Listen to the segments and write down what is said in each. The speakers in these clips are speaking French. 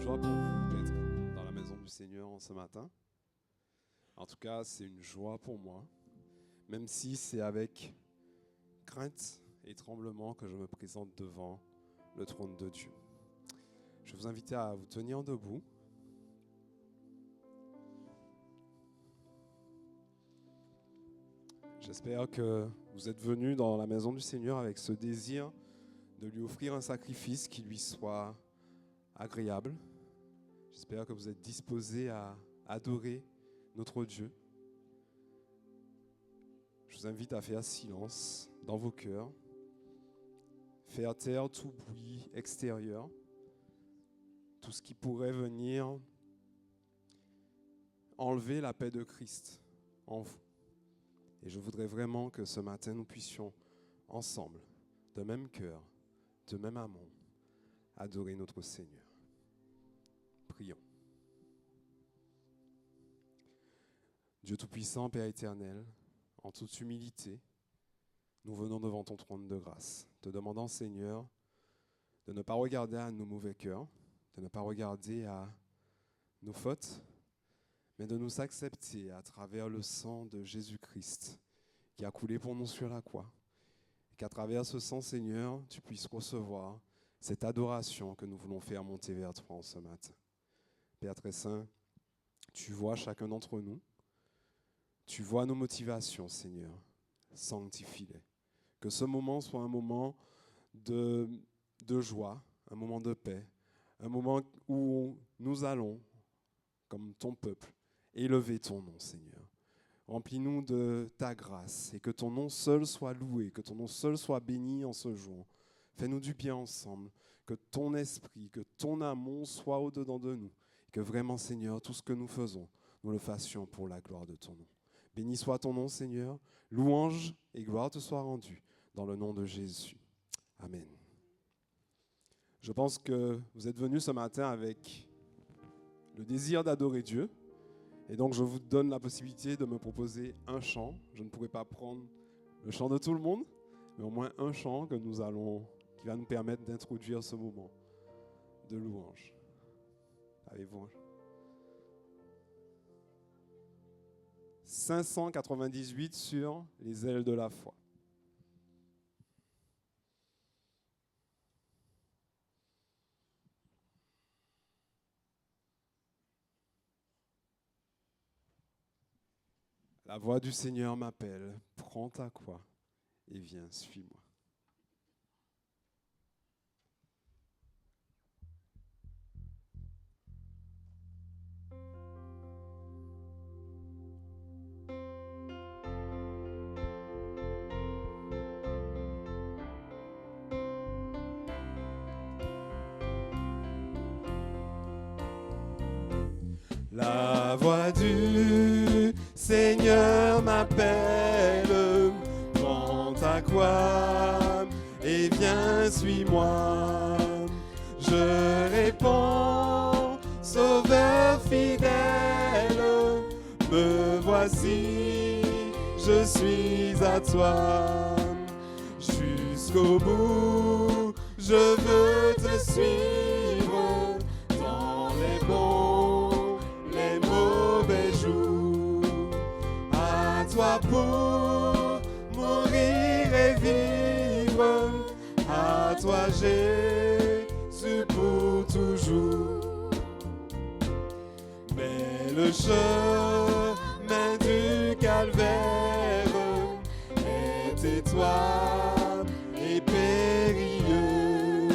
joie pour vous d'être dans la maison du Seigneur ce matin. En tout cas, c'est une joie pour moi, même si c'est avec crainte et tremblement que je me présente devant le trône de Dieu. Je vais vous inviter à vous tenir debout. J'espère que vous êtes venus dans la maison du Seigneur avec ce désir de lui offrir un sacrifice qui lui soit agréable. J'espère que vous êtes disposés à adorer notre Dieu. Je vous invite à faire silence dans vos cœurs, faire taire tout bruit extérieur, tout ce qui pourrait venir enlever la paix de Christ en vous. Et je voudrais vraiment que ce matin, nous puissions ensemble, de même cœur, de même amour, adorer notre Seigneur. Prions. Dieu Tout-Puissant, Père éternel, en toute humilité, nous venons devant ton trône de grâce, te demandant, Seigneur, de ne pas regarder à nos mauvais cœurs, de ne pas regarder à nos fautes, mais de nous accepter à travers le sang de Jésus-Christ qui a coulé pour nous sur la croix. Et qu'à travers ce sang, Seigneur, tu puisses recevoir cette adoration que nous voulons faire monter vers toi en ce matin. Père très saint, tu vois chacun d'entre nous, tu vois nos motivations, Seigneur, sanctifie-les. Que ce moment soit un moment de joie, un moment de paix, un moment où nous allons, comme ton peuple, élever ton nom, Seigneur. Remplis-nous de ta grâce et que ton nom seul soit loué, que ton nom seul soit béni en ce jour. Fais-nous du bien ensemble, que ton esprit, que ton amour soit au-dedans de nous. Et que vraiment, Seigneur, tout ce que nous faisons, nous le fassions pour la gloire de ton nom. Béni soit ton nom, Seigneur. Louange et gloire te soient rendues dans le nom de Jésus. Amen. Je pense que vous êtes venus ce matin avec le désir d'adorer Dieu. Et donc, je vous donne la possibilité de me proposer un chant. Je ne pourrai pas prendre le chant de tout le monde, mais au moins un chant qui va nous permettre d'introduire ce moment de louange. Avez-vous un chant? 598 sur les ailes de la foi. La voix du Seigneur m'appelle, prends ta croix et viens, suis-moi. La voix du Seigneur m'appelle, prends ta croix et viens, suis-moi. Je réponds, Sauveur fidèle, me voici, je suis à toi. Jusqu'au bout, je veux te suivre dans les bons, les mauvais jours. À toi pour mourir et vivre, à toi Jésus pour toujours. Mais le chemin du calvaire est étroit et périlleux.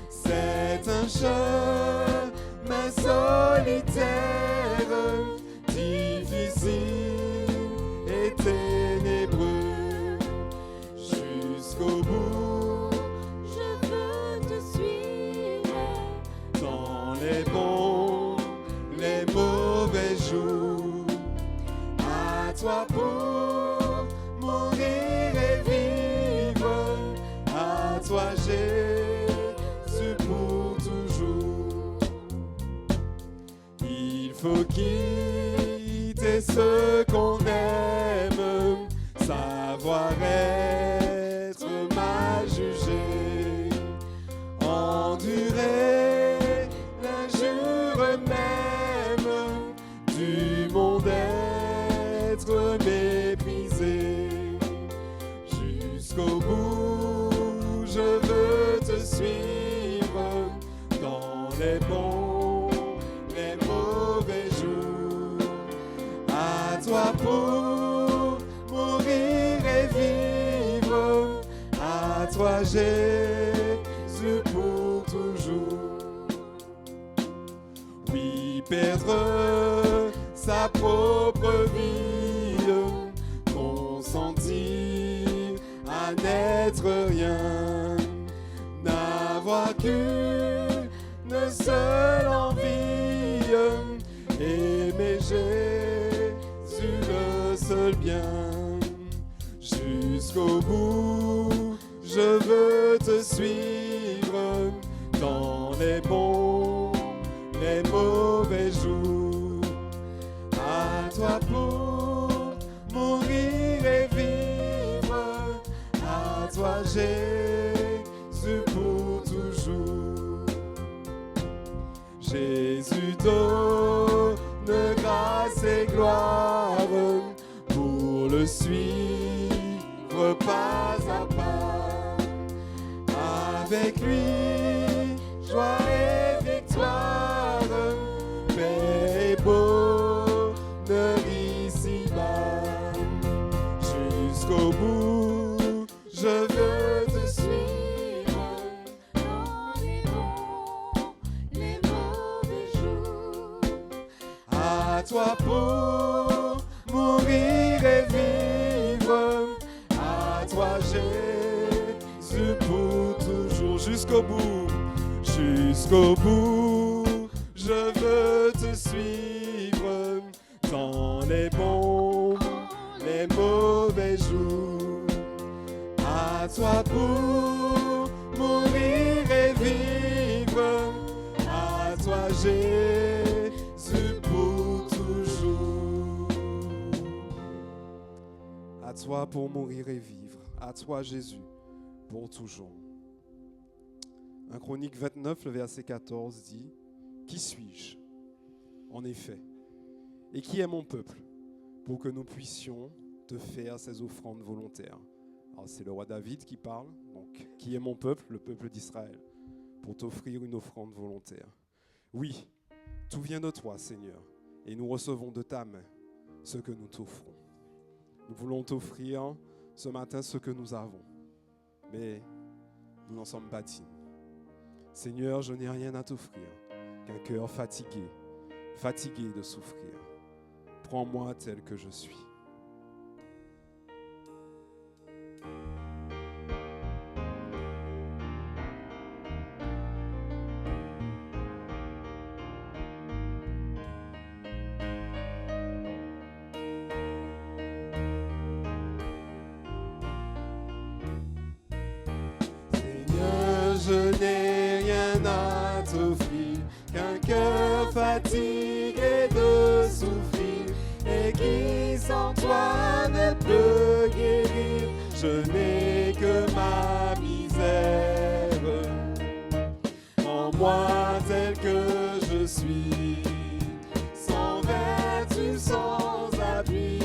C'est un chemin solitaire, difficile et ténébreux. Jusqu'au bout, Je veux te suivre dans les bons, les mauvais jours. À toi pour mourir et vivre, à toi Jésus pour toujours. Il faut quitter ce qu'on aime, savoir être mal jugé, endurer l'injustice marcher jusqu'au bout. Je veux te suivre dans les bons, les mauvais jours. À toi pour mourir et vivre, à toi Jésus pour toujours. Oui, perdre sa propre vie, consentir à n'être rien, n'avoir qu'une seule envie, aimer Jésus le seul bien. Jusqu'au bout, je veux te suivre dans les bons, les mauvais jours. À toi pour mourir et vivre, à toi Jésus pour toujours. Jésus donne grâce et gloire pour le suivre pas à pas. Avec lui, joie et victoire, paix et bonheur ici-bas. Jusqu'au bout, je veux te suivre dans les bons, les mauvais jours. à toi pour mourir et vivre, à toi Jésus pour toujours. Jusqu'au bout, jusqu'au bout, je veux te suivre dans les bons, les mauvais jours. À toi pour mourir et vivre, à toi Jésus pour toujours. À toi pour mourir et vivre, à toi Jésus pour toujours. 1 Chronique 29, le verset 14 dit: Qui suis-je, en effet, et qui est mon peuple, pour que nous puissions te faire ces offrandes volontaires? Alors c'est le roi David qui parle, donc qui est mon peuple, le peuple d'Israël, pour t'offrir une offrande volontaire. Oui, tout vient de toi, Seigneur, et nous recevons de ta main ce que nous t'offrons. Nous voulons t'offrir ce matin ce que nous avons, mais nous n'en sommes pas dignes. Seigneur, je n'ai rien à t'offrir qu'un cœur fatigué, fatigué de souffrir. Prends-moi tel que je suis. Seigneur, je n'ai rien à t'offrir qu'un cœur fatigué de souffrir et qui sans toi ne peut guérir. Je n'ai que ma misère en moi tel que je suis, sans vertu, sans appui,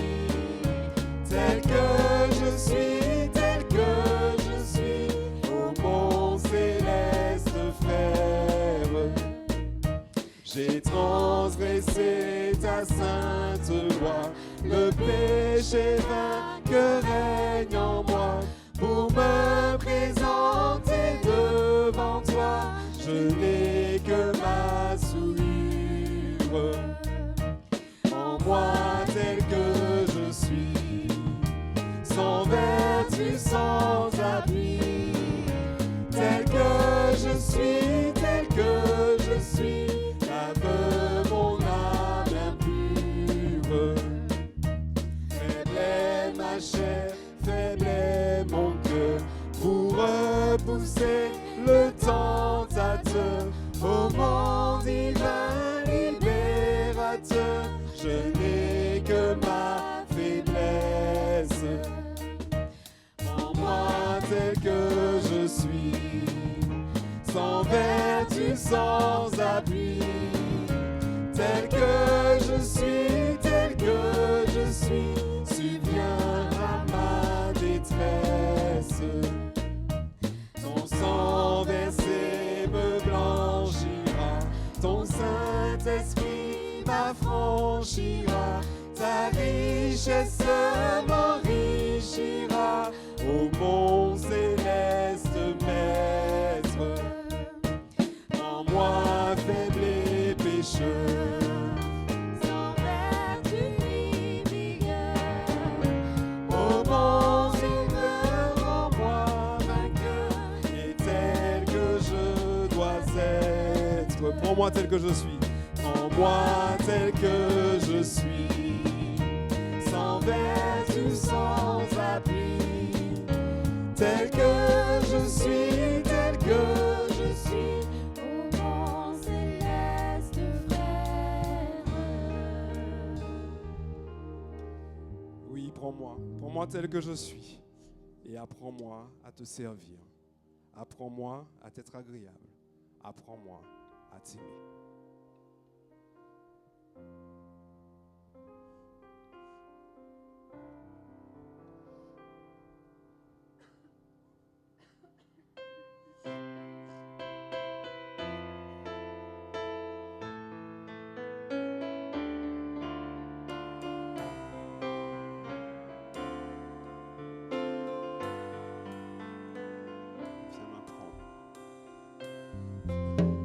tel que je suis, tel que je suis, ô mon céleste frère. J'ai transgressé ta sainte loi, le péché vain que règne en moi, pour me présenter devant toi. Je n'ai que ma souillure, en moi tel que je suis, sans vertu, sans appui, tel que je suis, tel que je suis. Lave mon âme impure, faible est ma chair, faible est mon cœur, pour repousser le tentateur. Ô mon divin libérateur, je n'ai que ma faiblesse, en moi tel que je suis, sans vertu, sans appui, tel que je suis, tel que je suis, subviens à sagesse m'enrichira, ô mon céleste Maître. En moi faible et pécheur, sans vertu ni vigueur. ô mon Sauveur, en moi vainqueur, et tel que je dois être. Prends-moi tel que je suis, prends-moi tel que je suis, sans vertu, sans appui, tel que je suis, tel que je suis. Ô mon céleste frère. Oui, prends-moi tel que je suis, et apprends-moi à te servir. Apprends-moi à t'être agréable. Apprends-moi à t'aimer.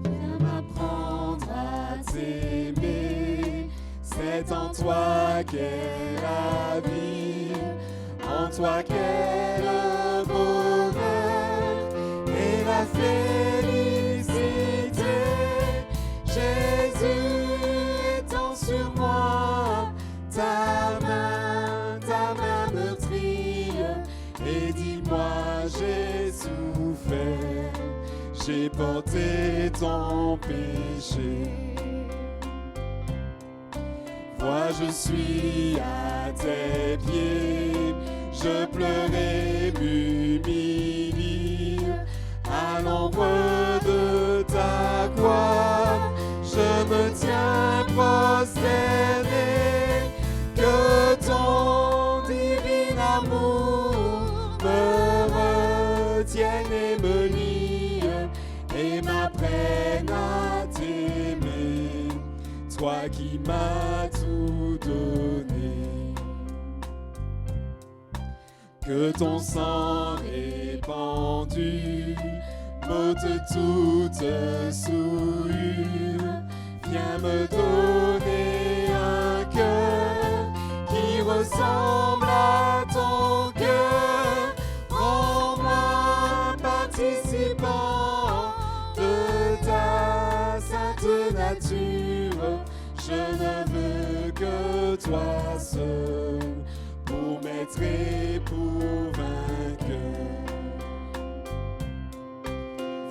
Viens m'apprendre à t'aimer. C'est en toi qu'est la vie, en toi qu'est le bonheur et la félicité. Jésus étend sur moi ta main meurtrie, et dis-moi j'ai souffert, j'ai porté ton péché. Vois, je suis à tes pieds, je pleure et m'humilie à l'ombre de ta croix. Je me tiens prosterné, que ton divin amour me retienne et me lie et m'apprenne à t'aimer, toi qui m'as tout donné. Que ton sang répandu m'ôte toute souillure, viens me donner un cœur qui ressemble à ton cœur. Rends-moi participant de ta sainte nature. Je ne veux que toi seul pour maître et pour vainqueur.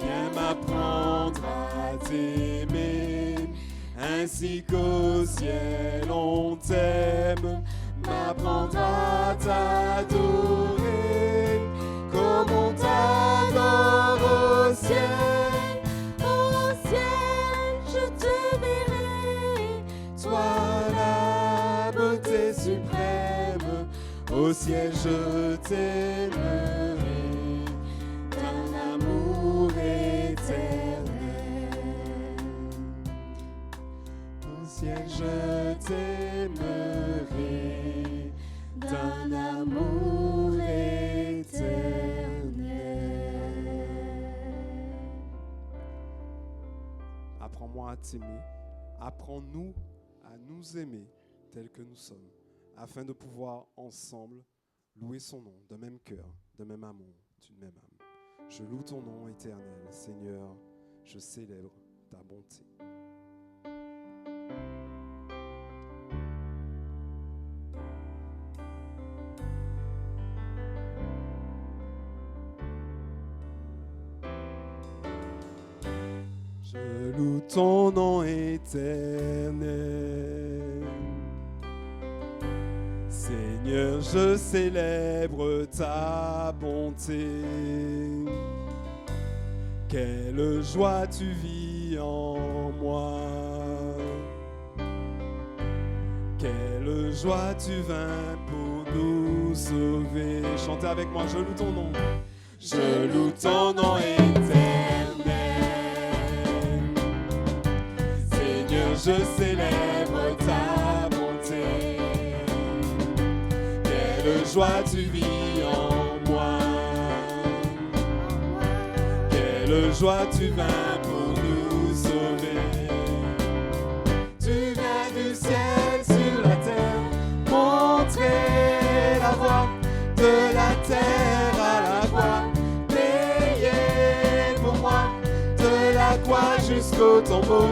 Viens m'apprendre à t'aimer, ainsi qu'au ciel on t'aime. M'apprendre à t'adorer, comme on t'adore au ciel. Au ciel, je te verrai, Toi la beauté suprême, au ciel je t'aimerai d'un amour éternel. Au ciel je t'aimerai d'un amour éternel. Apprends-moi à t'aimer, apprends-nous à nous aimer tels que nous sommes, afin de pouvoir ensemble louer son nom d'un même cœur, d'un même amour, d'une même âme. Je loue ton nom éternel, Seigneur, je célèbre ta bonté. Je loue ton nom éternel. Seigneur, je célèbre ta bonté. Quelle joie tu vis en moi. Quelle joie tu vins pour nous sauver. Chantez avec moi, je loue ton nom. Je loue ton nom éternel. Seigneur, je célèbre ta bonté. Quelle joie tu vis en moi. Quelle joie tu vins pour nous sauver. Tu viens du ciel sur la terre, montrer la voie de la terre à la croix, payer pour moi de la croix jusqu'au tombeau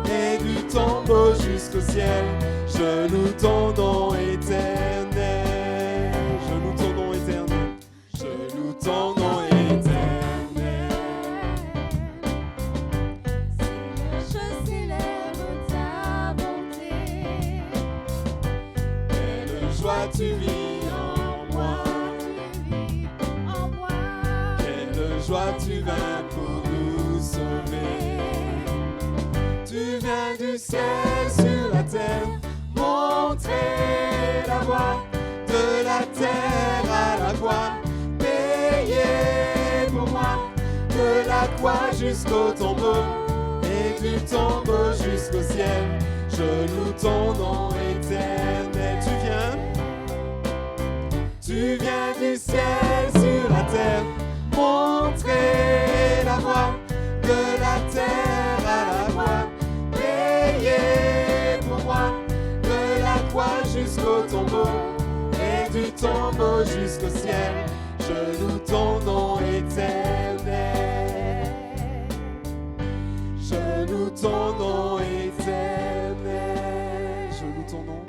et du tombeau jusqu'au ciel. Je loue ton nom éternel, je loue ton nom éternel, je loue ton nom éternel. Je célèbre ta bonté. Quelle joie tu vis en moi. En moi. Quelle joie tu vins pour nous sauver. Tu viens du ciel sur la terre, montrer la voie de la terre à la croix, payer pour moi de la croix jusqu'au tombeau et du tombeau jusqu'au ciel. Je loue ton nom éternel. Tu viens du ciel sur la terre, montrer la voie de la terre à la croix, payer pour moi de la croix jusqu'au tombeau et du tombeau jusqu'au ciel. Je loue ton nom éternel. Je loue ton nom éternel. Je loue ton nom.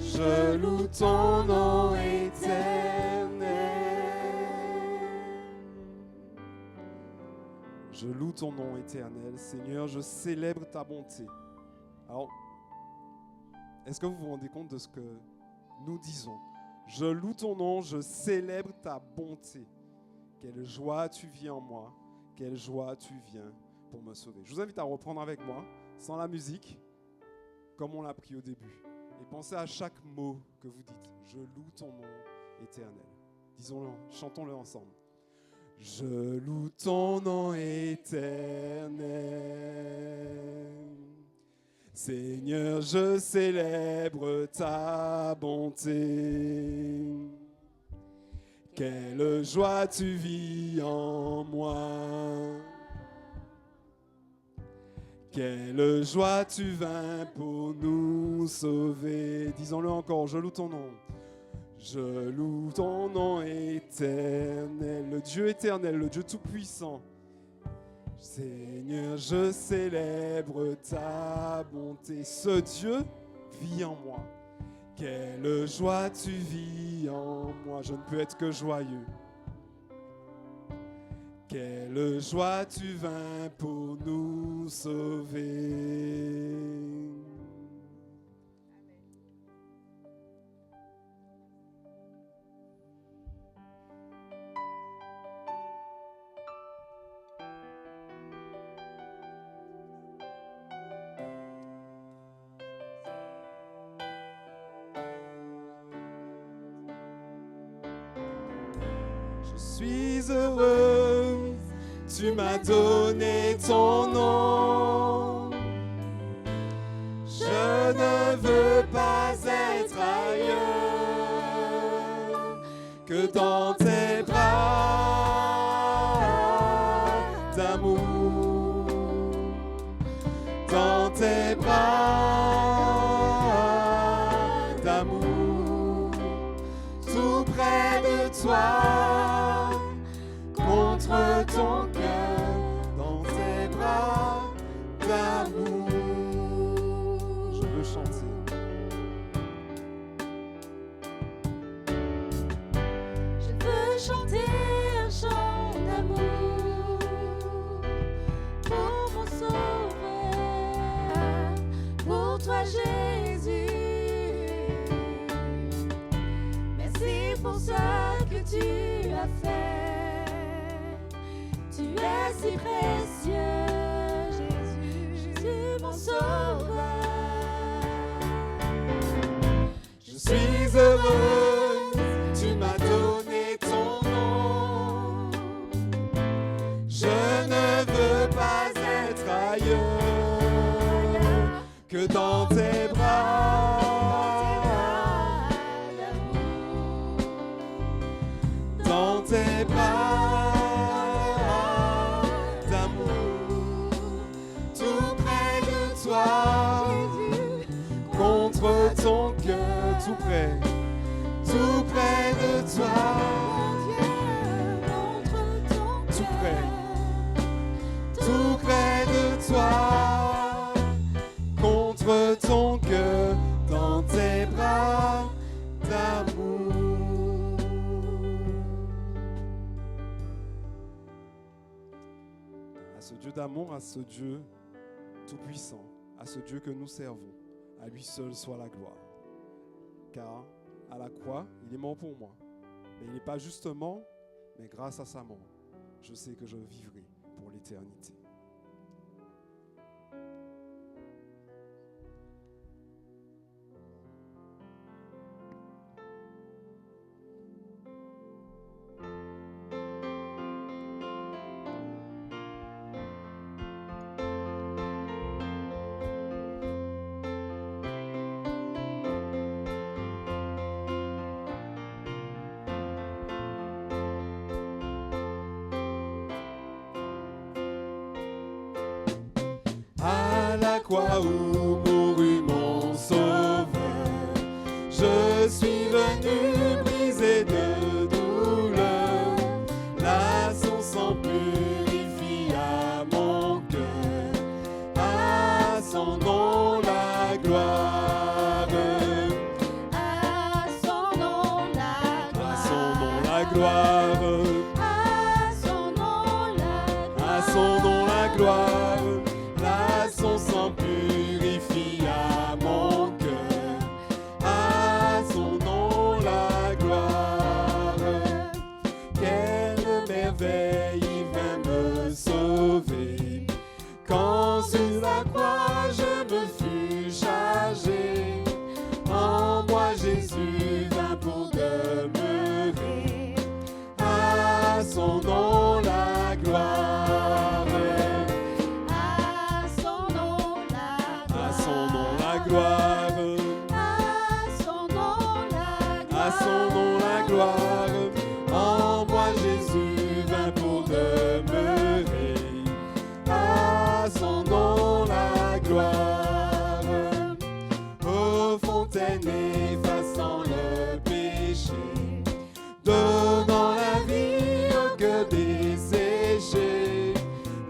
Je loue ton nom éternel. Je loue ton nom éternel. Seigneur, je célèbre ta bonté. Alors, est-ce que vous vous rendez compte de ce que nous disons? Je loue ton nom, je célèbre ta bonté. Quelle joie tu vis en moi. Quelle joie tu viens pour me sauver. Je vous invite à reprendre avec moi, sans la musique, comme on l'a pris au début. Et pensez à chaque mot que vous dites. Je loue ton nom éternel. Disons-le, chantons-le ensemble. Je loue ton nom éternel. Seigneur, je célèbre ta bonté. Quelle joie tu vis en moi. Quelle joie tu vins pour nous sauver. Disons-le encore, je loue ton nom. Je loue ton nom éternel, le Dieu éternel, le Dieu tout-puissant. Seigneur, je célèbre ta bonté. Ce Dieu vit en moi. Quelle joie tu vis en moi. Je ne peux être que joyeux. Quelle joie tu vins pour nous sauver. Je suis heureux, tu m'as donné ton nom. Je ne veux pas être ailleurs que dans tes bras d'amour, dans tes bras d'amour, tout près de toi. Contre ton cœur, dans tes bras d'amour. Je veux chanter. Je veux chanter un chant d'amour pour mon sauveur, pour toi Jésus. Merci pour ce que tu as fait. Tu es si précieux, Jésus, Jésus mon sauveur. Je suis heureux, tu m'as donné ton nom. Je ne veux pas être ailleurs que dans tes bras tes bras d'amour, tout près de toi, contre ton cœur, tout près de toi, tout près de toi, contre ton cœur, dans tes bras d'amour. À ce Dieu d'amour, à ce Dieu tout-puissant, à ce Dieu que nous servons, à lui seul soit la gloire. Car à la croix, il est mort pour moi. Mais il n'est pas justement, mais grâce à sa mort, je sais que je vivrai pour l'éternité. À la croix où mourut mon sauveur, je suis venu briser de douleur. Là son sang purifie à mon cœur, à son nom la gloire, À son nom la gloire, à son nom la gloire, à son nom la à son nom la gloire. Là son sang purifie à mon cœur, à son nom la gloire. Quelle merveille, il vint me sauver. Quand sur la croix je me fus chargé, en moi Jésus vint pour demeurer. À son nom la gloire, à son nom la à son nom la gloire, à son nom la à son nom la gloire. En moi Jésus vint pour demeurer. À son nom la gloire. Ô fontaine effaçant le péché, donnant la vie au cœur desséché,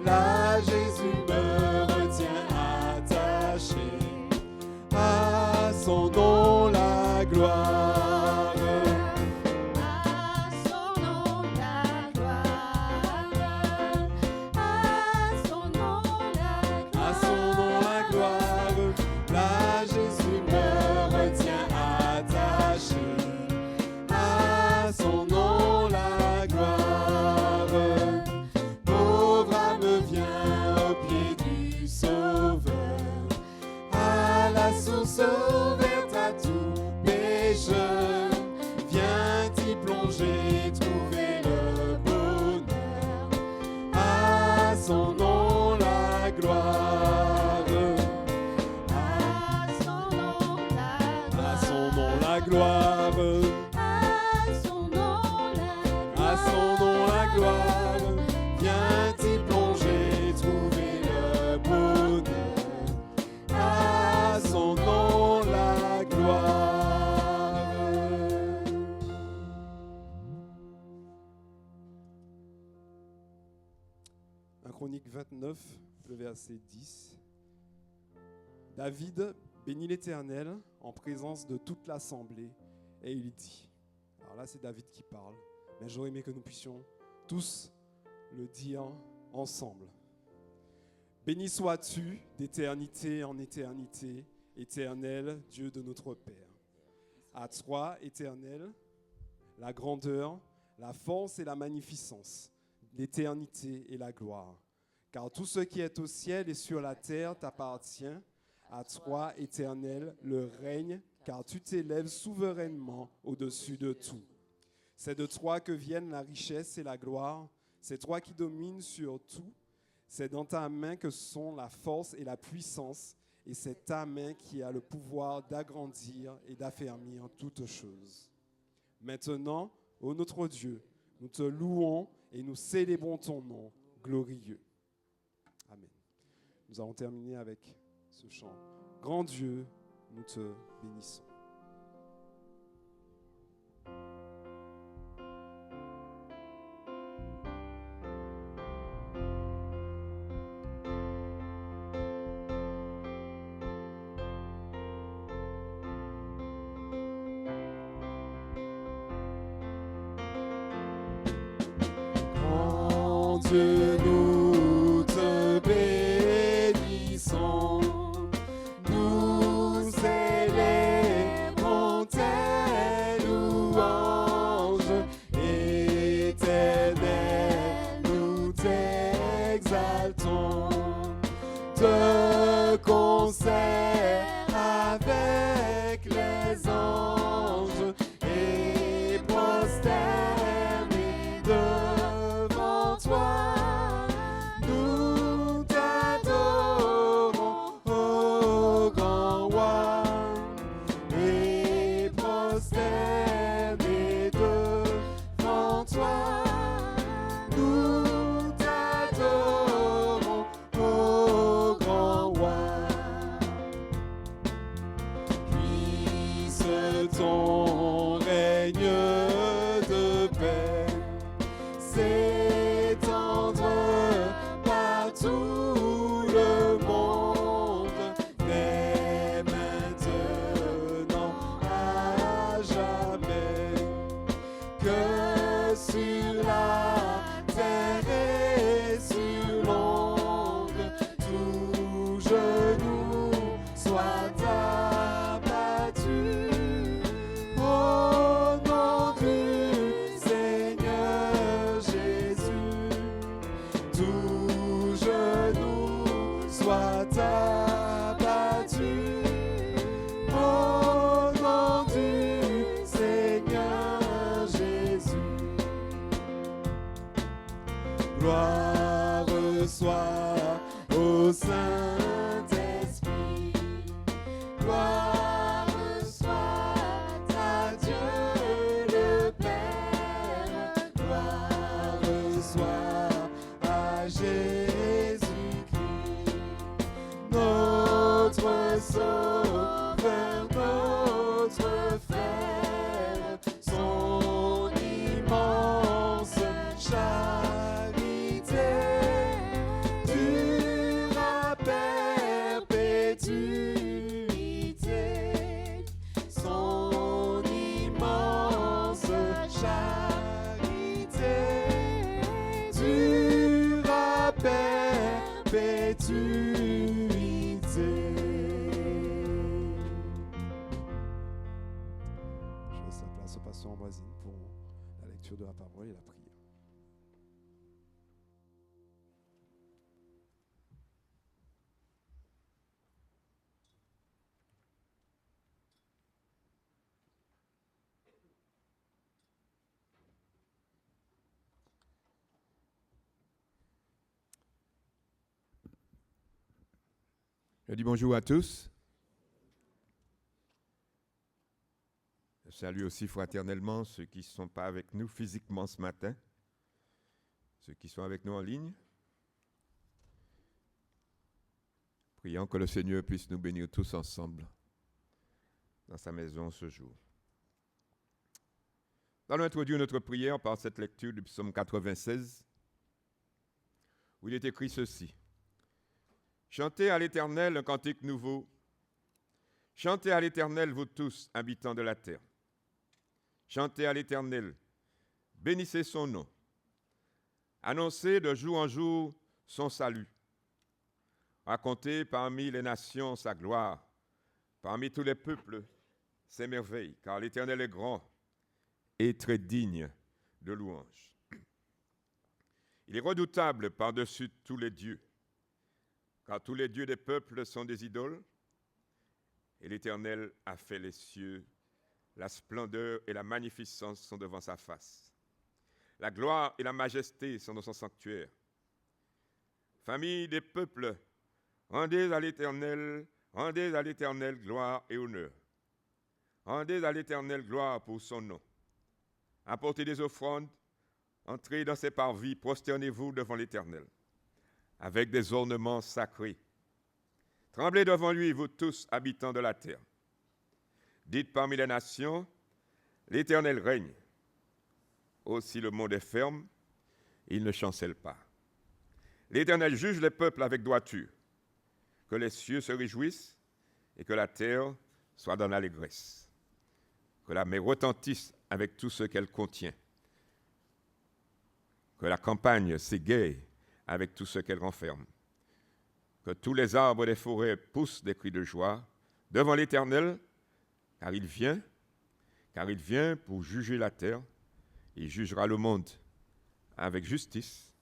là Jésus me retient attaché. À son nom la gloire, à son nom la gloire, à son nom la à son nom la gloire. Là Jésus me retient attaché. À son nom la gloire. Pauvre âme vient au pied du Sauveur, à la source ouverte à tout pécheur. Viens t'y plonger, trouver le bonheur. À son nom la gloire, à son nom la à son nom la gloire, à son nom la à son nom la gloire. Viens t'y plonger, trouver le bonheur. À son nom la gloire. 1 Chroniques 29, le verset 10. David bénit l'Éternel en présence de toute l'assemblée et il dit, alors là c'est David qui parle, mais j'aurais aimé que nous puissions tous le dire ensemble. Béni sois-tu d'éternité en éternité, Éternel, Dieu de notre Père. À toi, Éternel, la grandeur, la force et la magnificence, l'éternité et la gloire. Car tout ce qui est au ciel et sur la terre t'appartient. À toi, Éternel, le règne, car tu t'élèves souverainement au-dessus de tout. C'est de toi que viennent la richesse et la gloire. C'est toi qui domines sur tout. C'est dans ta main que sont la force et la puissance. Et c'est ta main qui a le pouvoir d'agrandir et d'affermir toutes choses. Maintenant, ô notre Dieu, Nous te louons et nous célébrons ton nom glorieux. Amen. Nous allons terminer avec ce chant. Grand Dieu, nous te bénissons. Grand Dieu, nous te bénissons. Nous célébrons tes louanges. Éternel, nous t'exaltons. Te concert avec les anges et prosternés devant toi. Nous t'adorons, ô grand roi, et prosternés devant toi. Nous t'adorons, ô grand roi. Puisse ton règne de paix s'étendre par tout le monde, dès maintenant à jamais, que sur la terre et sur l'onde, tout genou soit abattu. Au nom du Seigneur Jésus, tout genou soit abattu. Au nom du Seigneur Jésus. Gloire soit au Saint-Esprit. Gloire soit à Dieu le Père. Gloire soit à Jésus-Christ, notre Sauveur, notre Frère, son immense charité dure à perpétuité. Son immense charité dure à perpétuité. Je laisse la place au pasteur Ambroisine pour la lecture de la parole et la prière. Je dis bonjour à tous. Je salue aussi fraternellement ceux qui ne sont pas avec nous physiquement ce matin, ceux qui sont avec nous en ligne. Prions que le Seigneur puisse nous bénir tous ensemble dans sa maison ce jour. Nous allons introduire notre prière par cette lecture du psaume 96, où il est écrit ceci. Chantez à l'Éternel un cantique nouveau. Chantez à l'Éternel, vous tous, habitants de la terre. Chantez à l'Éternel, bénissez son nom. Annoncez de jour en jour son salut. Racontez parmi les nations sa gloire, parmi tous les peuples ses merveilles, car l'Éternel est grand et très digne de louange. Il est redoutable par-dessus tous les dieux, car tous les dieux des peuples sont des idoles, et l'Éternel a fait les cieux. La splendeur et la magnificence sont devant sa face. La gloire et la majesté sont dans son sanctuaire. Famille des peuples, rendez à l'Éternel gloire et honneur. Rendez à l'Éternel gloire pour son nom. Apportez des offrandes, Entrez dans ses parvis, prosternez-vous devant l'Éternel, avec des ornements sacrés. Tremblez devant lui, vous tous, habitants de la terre. Dites parmi les nations, l'Éternel règne. Aussi le monde est ferme, il ne chancelle pas. L'Éternel juge les peuples avec droiture. Que les cieux se réjouissent et que la terre soit dans l'allégresse. Que la mer retentisse avec tout ce qu'elle contient. Que la campagne s'égaye avec tout ce qu'elle renferme. Que tous les arbres des forêts poussent des cris de joie devant l'Éternel, car il vient pour juger la terre. Il jugera le monde avec justice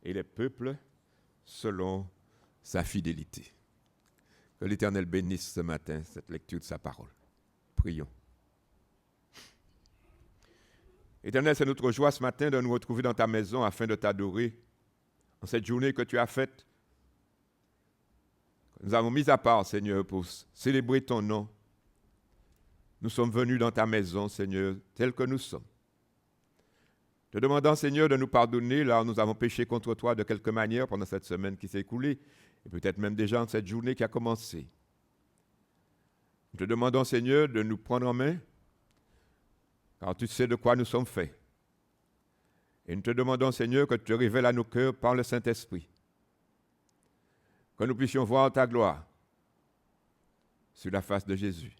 et les peuples selon sa fidélité. Que l'Éternel bénisse ce matin cette lecture de sa parole. Prions. Éternel, c'est notre joie ce matin de nous retrouver dans ta maison afin de t'adorer en cette journée que tu as faite. Nous avons mis à part, Seigneur, pour célébrer ton nom. Nous sommes venus dans ta maison, Seigneur, tels que nous sommes. Te demandant, Seigneur, de nous pardonner là où nous avons péché contre toi de quelque manière pendant cette semaine qui s'est écoulée, et peut-être même déjà en cette journée qui a commencé. Nous te demandons, Seigneur, de nous prendre en main, car tu sais de quoi nous sommes faits. Et nous te demandons, Seigneur, que tu te révèles à nos cœurs par le Saint-Esprit, que nous puissions voir ta gloire sur la face de Jésus.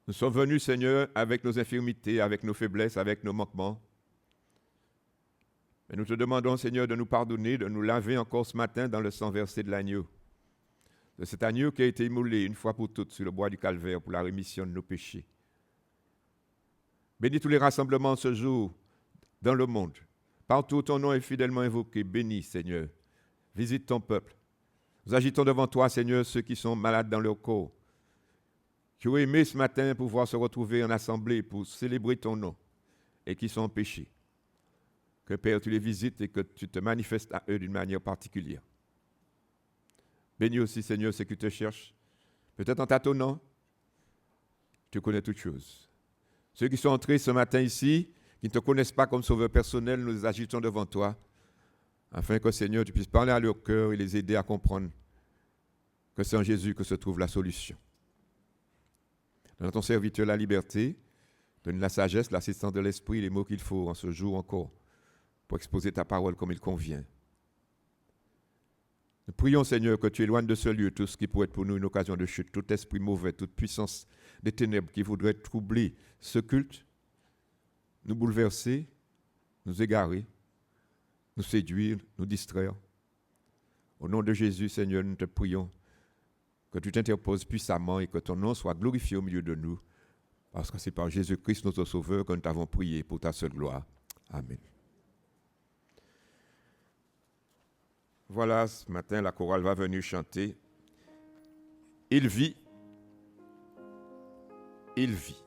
Nous sommes venus, Seigneur, avec nos infirmités, avec nos faiblesses, avec nos manquements. Mais nous te demandons, Seigneur, de nous pardonner, de nous laver encore ce matin dans le sang versé de l'agneau. De cet agneau qui a été immolé une fois pour toutes sur le bois du calvaire pour la rémission de nos péchés. Bénis tous les rassemblements ce jour dans le monde. Partout où ton nom est fidèlement invoqué, bénis, Seigneur. Visite ton peuple. Nous agitons devant toi, Seigneur, ceux qui sont malades dans leur corps, qui ont aimé ce matin pouvoir se retrouver en assemblée pour célébrer ton nom et qui sont en péché. Que Père, tu les visites et que tu te manifestes à eux d'une manière particulière. Bénis aussi, Seigneur, ceux qui te cherchent. Peut-être en tâtonnant, tu connais toutes choses. Ceux qui sont entrés ce matin ici, qui ne te connaissent pas comme sauveur personnel, nous les agitons devant toi, afin que, Seigneur, tu puisses parler à leur cœur et les aider à comprendre que c'est en Jésus que se trouve la solution. Donne à ton serviteur la liberté, donne la sagesse, l'assistance de l'Esprit, les mots qu'il faut en ce jour encore pour exposer ta parole comme il convient. Nous prions, Seigneur, que tu éloignes de ce lieu tout ce qui pourrait être pour nous une occasion de chute, tout esprit mauvais, toute puissance des ténèbres qui voudrait troubler ce culte, nous bouleverser, nous égarer, nous séduire, nous distraire. Au nom de Jésus, Seigneur, nous te prions que tu t'interposes puissamment et que ton nom soit glorifié au milieu de nous, parce que c'est par Jésus-Christ, notre Sauveur, que nous t'avons prié pour ta seule gloire. Amen. Voilà, ce matin, la chorale va venir chanter « Il vit, il vit ».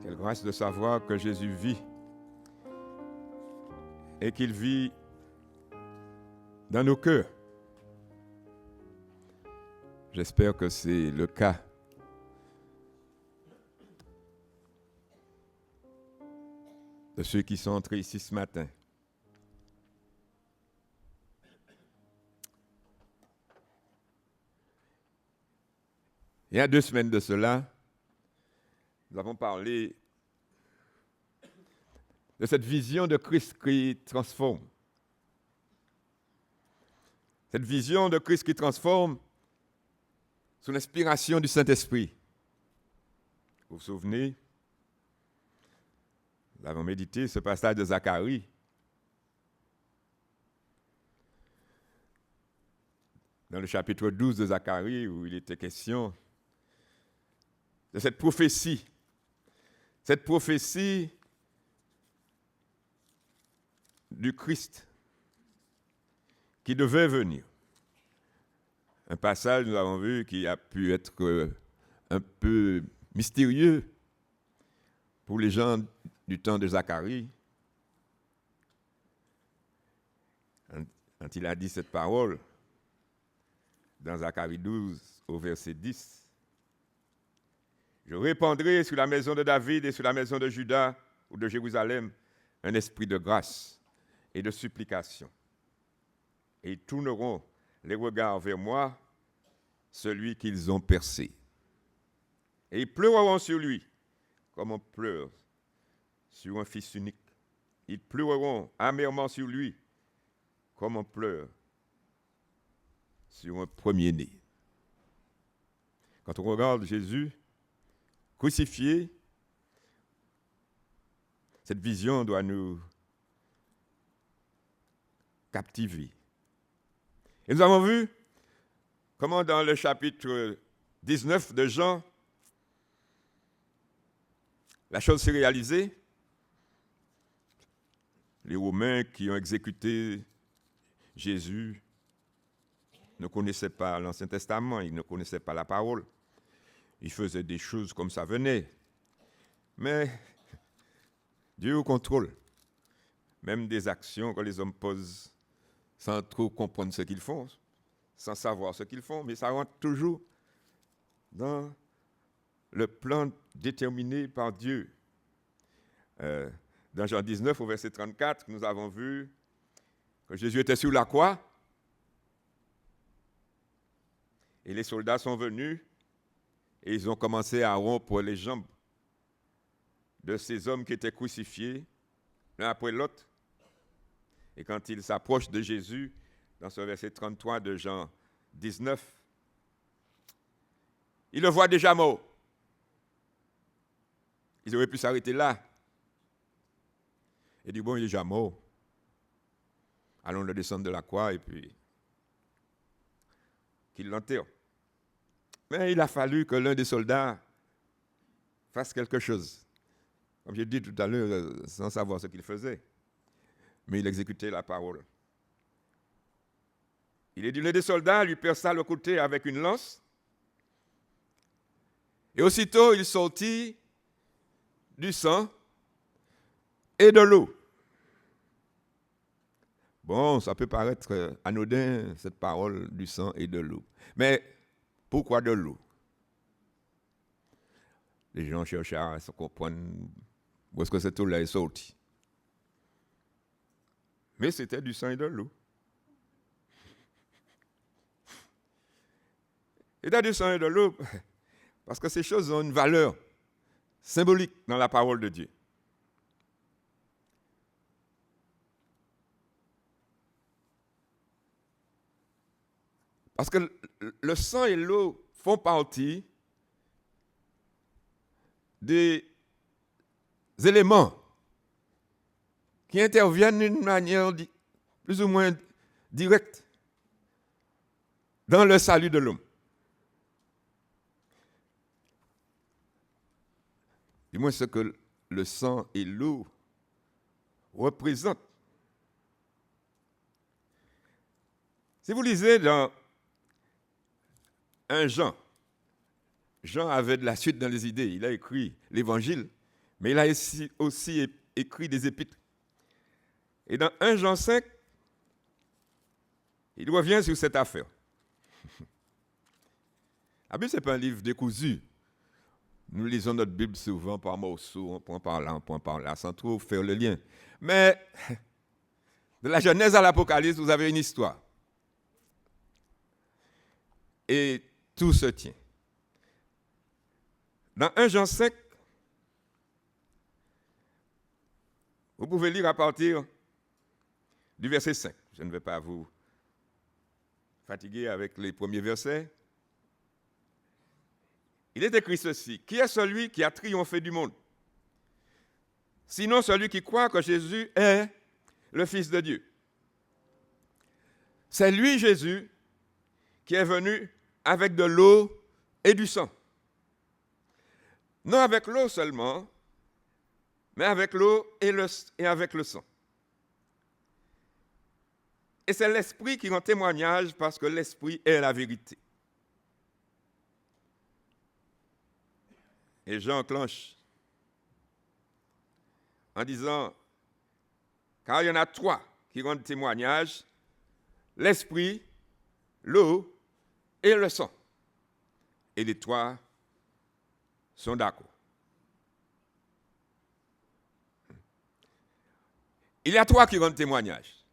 Quelle grâce de savoir que Jésus vit et qu'il vit dans nos cœurs. J'espère que c'est le cas. De ceux qui sont entrés ici ce matin. Il y a 2 semaines de cela, nous avons parlé de cette vision de Christ qui transforme. Cette vision de Christ qui transforme sous l'inspiration du Saint-Esprit. Vous vous souvenez? Nous avons médité ce passage de Zacharie. Dans le chapitre 12 de Zacharie, où il était question de cette prophétie. Cette prophétie du Christ qui devait venir. Un passage, nous avons vu, qui a pu être un peu mystérieux pour les gens du temps de Zacharie. Quand il a dit cette parole, dans Zacharie 12, au verset 10, « Je répandrai sur la maison de David et sur la maison de Juda ou de Jérusalem un esprit de grâce et de supplication. Et ils tourneront les regards vers moi, celui qu'ils ont percé. Et ils pleureront sur lui, comme on pleure sur un fils unique. Ils pleureront amèrement sur lui, comme on pleure sur un premier-né. » Quand on regarde Jésus crucifié, cette vision doit nous captiver. Et nous avons vu comment dans le chapitre 19 de Jean, la chose s'est réalisée. Les Romains qui ont exécuté Jésus ne connaissaient pas l'Ancien Testament, ils ne connaissaient pas la parole. Ils faisaient des choses comme ça venait. Mais Dieu au contrôle. Même des actions que les hommes posent sans trop comprendre ce qu'ils font, sans savoir ce qu'ils font, mais ça rentre toujours dans le plan déterminé par Dieu. Dans Jean 19, au verset 34, nous avons vu que Jésus était sur la croix et les soldats sont venus et ils ont commencé à rompre les jambes de ces hommes qui étaient crucifiés, l'un après l'autre. Et quand ils s'approchent de Jésus, dans ce verset 33 de Jean 19, ils le voient déjà mort. Ils auraient pu s'arrêter là. Et disent, bon, il est déjà mort. Allons le descendre de la croix et puis qu'il l'enterre. Mais il a fallu que l'un des soldats fasse quelque chose. Comme j'ai dit tout à l'heure, sans savoir ce qu'il faisait. Mais il exécutait la parole. Il est dit, l'un des soldats lui perça le côté avec une lance. Et aussitôt, il sortit du sang et de l'eau. Bon, ça peut paraître anodin, cette parole du sang et de l'eau. Mais pourquoi de l'eau? Les gens cherchent à se comprendre où est-ce que cette eau-là est sortie. Mais c'était du sang et de l'eau. C'était du sang et de l'eau parce que ces choses ont une valeur symbolique dans la parole de Dieu. Parce que le sang et l'eau font partie des éléments qui interviennent d'une manière plus ou moins directe dans le salut de l'homme. Du moins ce que le sang et l'eau représentent. Si vous lisez dans 1 Jean, Jean avait de la suite dans les idées. Il a écrit l'évangile, mais il a aussi écrit des épîtres. Et dans 1 Jean 5, il revient sur cette affaire. La Bible, ce n'est pas un livre décousu. Nous lisons notre Bible souvent par morceaux, un point par là, sans trop faire le lien. Mais de la Genèse à l'Apocalypse, vous avez une histoire. Et tout se tient. Dans 1 Jean 5, vous pouvez lire à partir du verset 5. Je ne vais pas vous fatiguer avec les premiers versets. Il est écrit ceci: qui est celui qui a triomphé du monde? Sinon celui qui croit que Jésus est le Fils de Dieu. C'est lui, Jésus, qui est venu avec de l'eau et du sang. Non avec l'eau seulement, mais avec l'eau et avec le sang. Et c'est l'Esprit qui rend témoignage parce que l'Esprit est la vérité. Et Jean enclenche en disant, car il y en a trois qui rendent témoignage, l'Esprit, l'eau et le sang. Et les trois sont d'accord. Il y a trois qui rendent témoignage.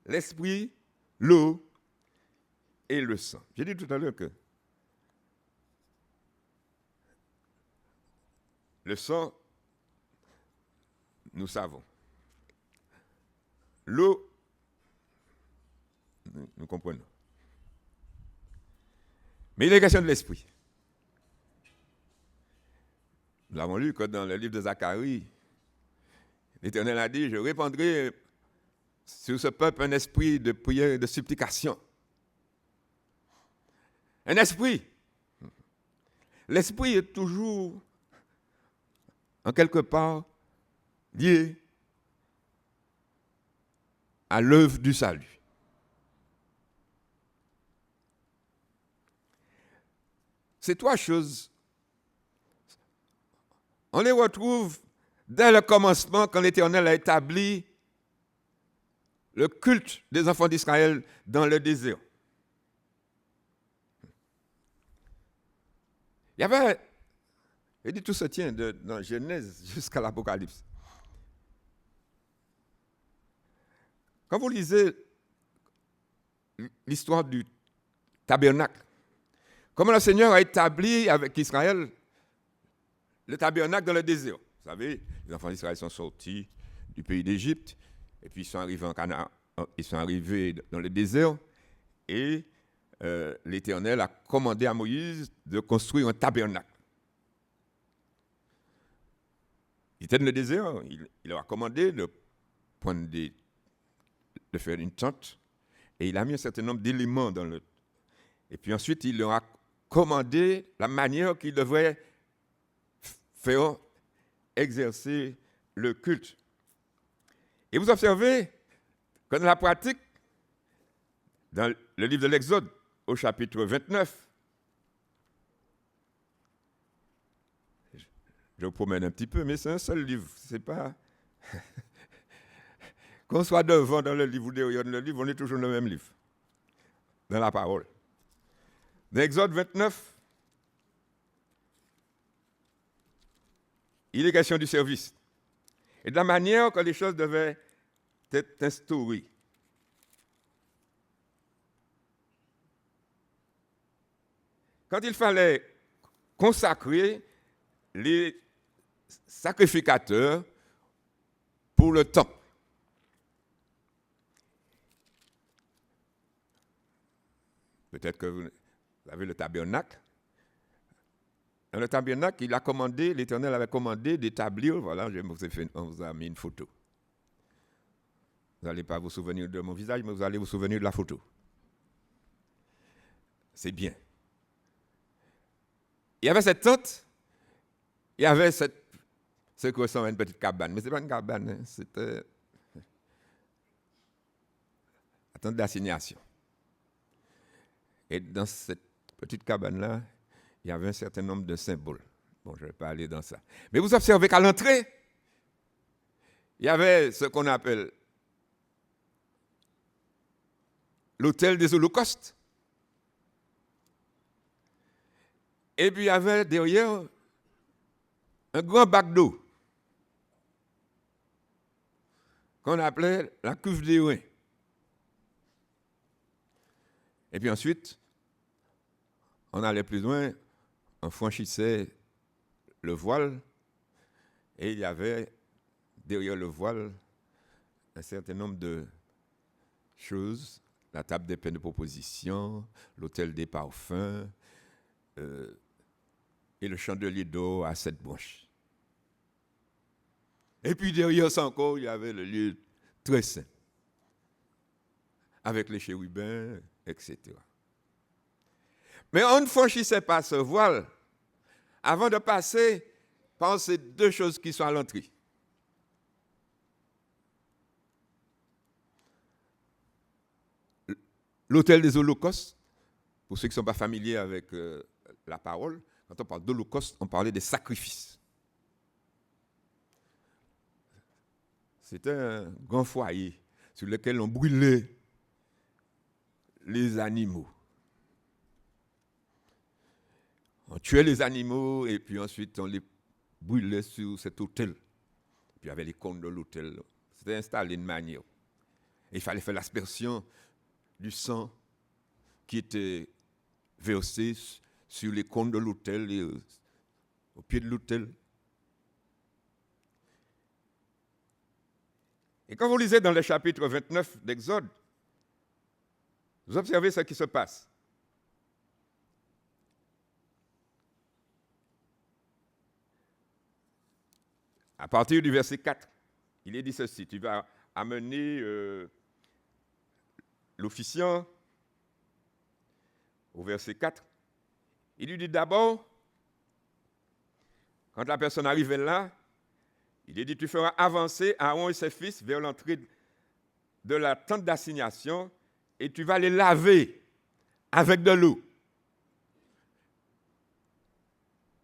L'Esprit, l'eau et le sang. J'ai dit tout à l'heure que le sang, nous savons. L'eau, nous comprenons. Mais il est question de l'esprit. Nous l'avons lu que dans le livre de Zacharie, l'Éternel a dit, je répandrai sur ce peuple un esprit de prière et de supplication. Un esprit. L'esprit est toujours, en quelque part, lié à l'œuvre du salut. Ces trois choses, on les retrouve dès le commencement, quand l'Éternel a établi le culte des enfants d'Israël dans le désert. Il y avait, il dit tout se tient dans Genèse jusqu'à l'Apocalypse. Quand vous lisez l'histoire du tabernacle, comment le Seigneur a établi avec Israël le tabernacle dans le désert. Vous savez, les enfants d'Israël sont sortis du pays d'Égypte, et puis ils sont arrivés en Canaan, ils sont arrivés dans le désert, et l'Éternel a commandé à Moïse de construire un tabernacle. Il était dans le désert, il leur a commandé de faire une tente, et il a mis un certain nombre d'éléments dans le... Et puis ensuite, il leur a commandé la manière qu'ils devraient faire exercer le culte. Et vous observez que dans la pratique, dans le livre de l'Exode, au chapitre 29, je vous promène un petit peu, mais c'est un seul livre, c'est pas... Qu'on soit devant dans le livre ou derrière dans le livre, on est toujours dans le même livre, dans la parole. Dans l'Exode 29, il est question du service et de la manière que les choses devaient être instaurées. Quand il fallait consacrer les sacrificateurs pour le temple. Peut-être que vous avez le tabernacle. Dans le tabernacle, l'Éternel avait commandé d'établir, voilà, on vous a mis une photo. Vous n'allez pas vous souvenir de mon visage, mais vous allez vous souvenir de la photo. C'est bien. Il y avait cette tente, il y avait ce qui ressemble à une petite cabane, mais ce n'est pas une cabane, hein, c'était la tente d'assignation. Et dans cette petite cabane-là, il y avait un certain nombre de symboles. Bon, je ne vais pas aller dans ça. Mais vous observez qu'à l'entrée, il y avait ce qu'on appelle l'autel des holocaustes. Et puis il y avait derrière un grand bac d'eau qu'on appelait la cuve des reins. Et puis ensuite, on allait plus loin, on franchissait le voile et il y avait derrière le voile un certain nombre de choses, la table des pains de proposition, l'autel des parfums et le chandelier d'or à 7 branches. Et puis derrière ça encore, il y avait le lieu très saint, avec les chérubins, etc. Mais on ne franchissait pas ce voile avant de passer par ces deux choses qui sont à l'entrée. L'autel des holocaustes, pour ceux qui ne sont pas familiers avec la parole, quand on parle d'holocauste, on parlait des sacrifices. C'était un grand foyer sur lequel on brûlait les animaux. On tuait les animaux et puis ensuite on les brûlait sur cet autel. Puis il y avait les cônes de l'autel. C'était installé de manière. Et il fallait faire l'aspersion du sang qui était versé sur les cônes de l'autel et au pied de l'autel. Et quand vous lisez dans le chapitre 29 d'Exode, vous observez ce qui se passe. À partir du verset 4, il est dit ceci, tu vas amener l'officiant au verset 4. Il lui dit d'abord, quand la personne arrive là, il lui dit, tu feras avancer Aaron et ses fils vers l'entrée de la tente d'assignation et tu vas les laver avec de l'eau.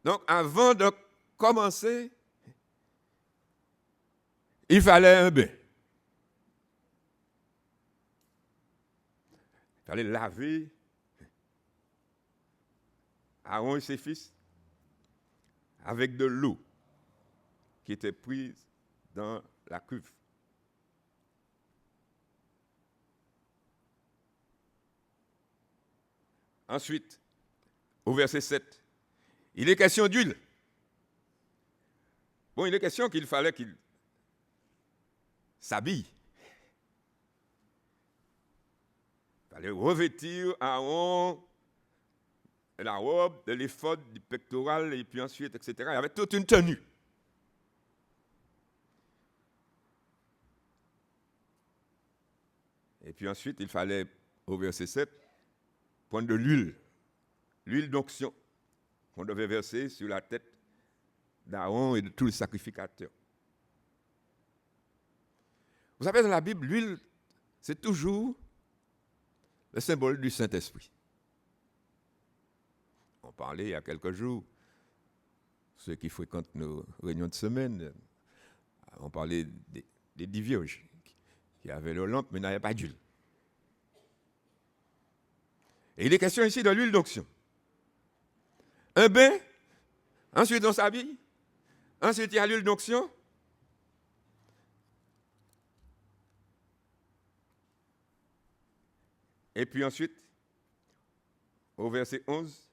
Donc, avant de commencer, il fallait un bain. Il fallait laver Aaron et ses fils avec de l'eau qui était prise dans la cuve. Ensuite, au verset 7, il est question d'huile. Bon, il est question qu'il fallait qu'il s'habille. Il fallait revêtir Aaron la robe, de l'éphod, du pectoral, et puis ensuite, etc. Il y avait toute une tenue. Et puis ensuite, il fallait, au verset 7, prendre de l'huile d'onction qu'on devait verser sur la tête d'Aaron et de tous les sacrificateurs. Vous savez, dans la Bible, l'huile, c'est toujours le symbole du Saint-Esprit. On parlait il y a quelques jours, ceux qui fréquentent nos réunions de semaine, on parlait des 10 vierges qui avaient leur lampe mais n'avaient pas d'huile. Et il est question ici de l'huile d'onction. Un bain, ensuite on s'habille, ensuite il y a l'huile d'onction. Et puis ensuite, au verset 11,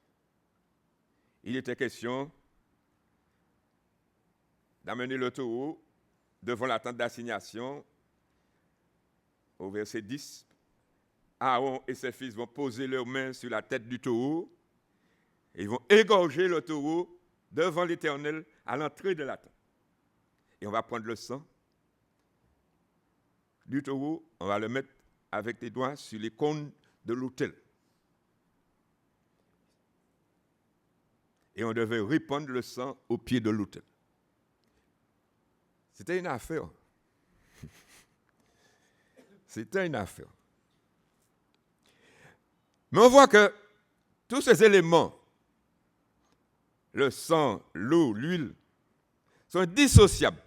il était question d'amener le taureau devant la tente d'assignation. Au verset 10, Aaron et ses fils vont poser leurs mains sur la tête du taureau et ils vont égorger le taureau devant l'Éternel à l'entrée de la tente. Et on va prendre le sang du taureau, on va le mettre avec les doigts sur les cônes de l'autel. Et on devait répandre le sang au pied de l'autel. C'était une affaire. C'était une affaire. Mais on voit que tous ces éléments, le sang, l'eau, l'huile, sont indissociables.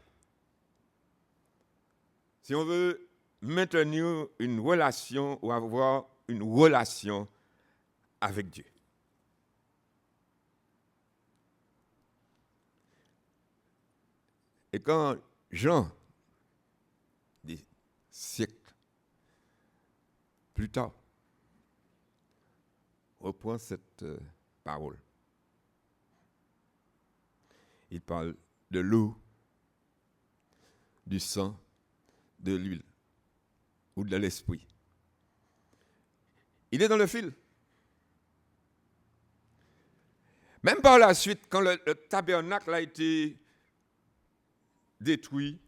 Si on veut maintenir une relation ou avoir une relation avec Dieu. Et quand Jean, des siècles plus tard, reprend cette parole, il parle de l'eau, du sang, de l'huile ou de l'esprit. Il est dans le fil. Même par la suite, quand le tabernacle a été détruit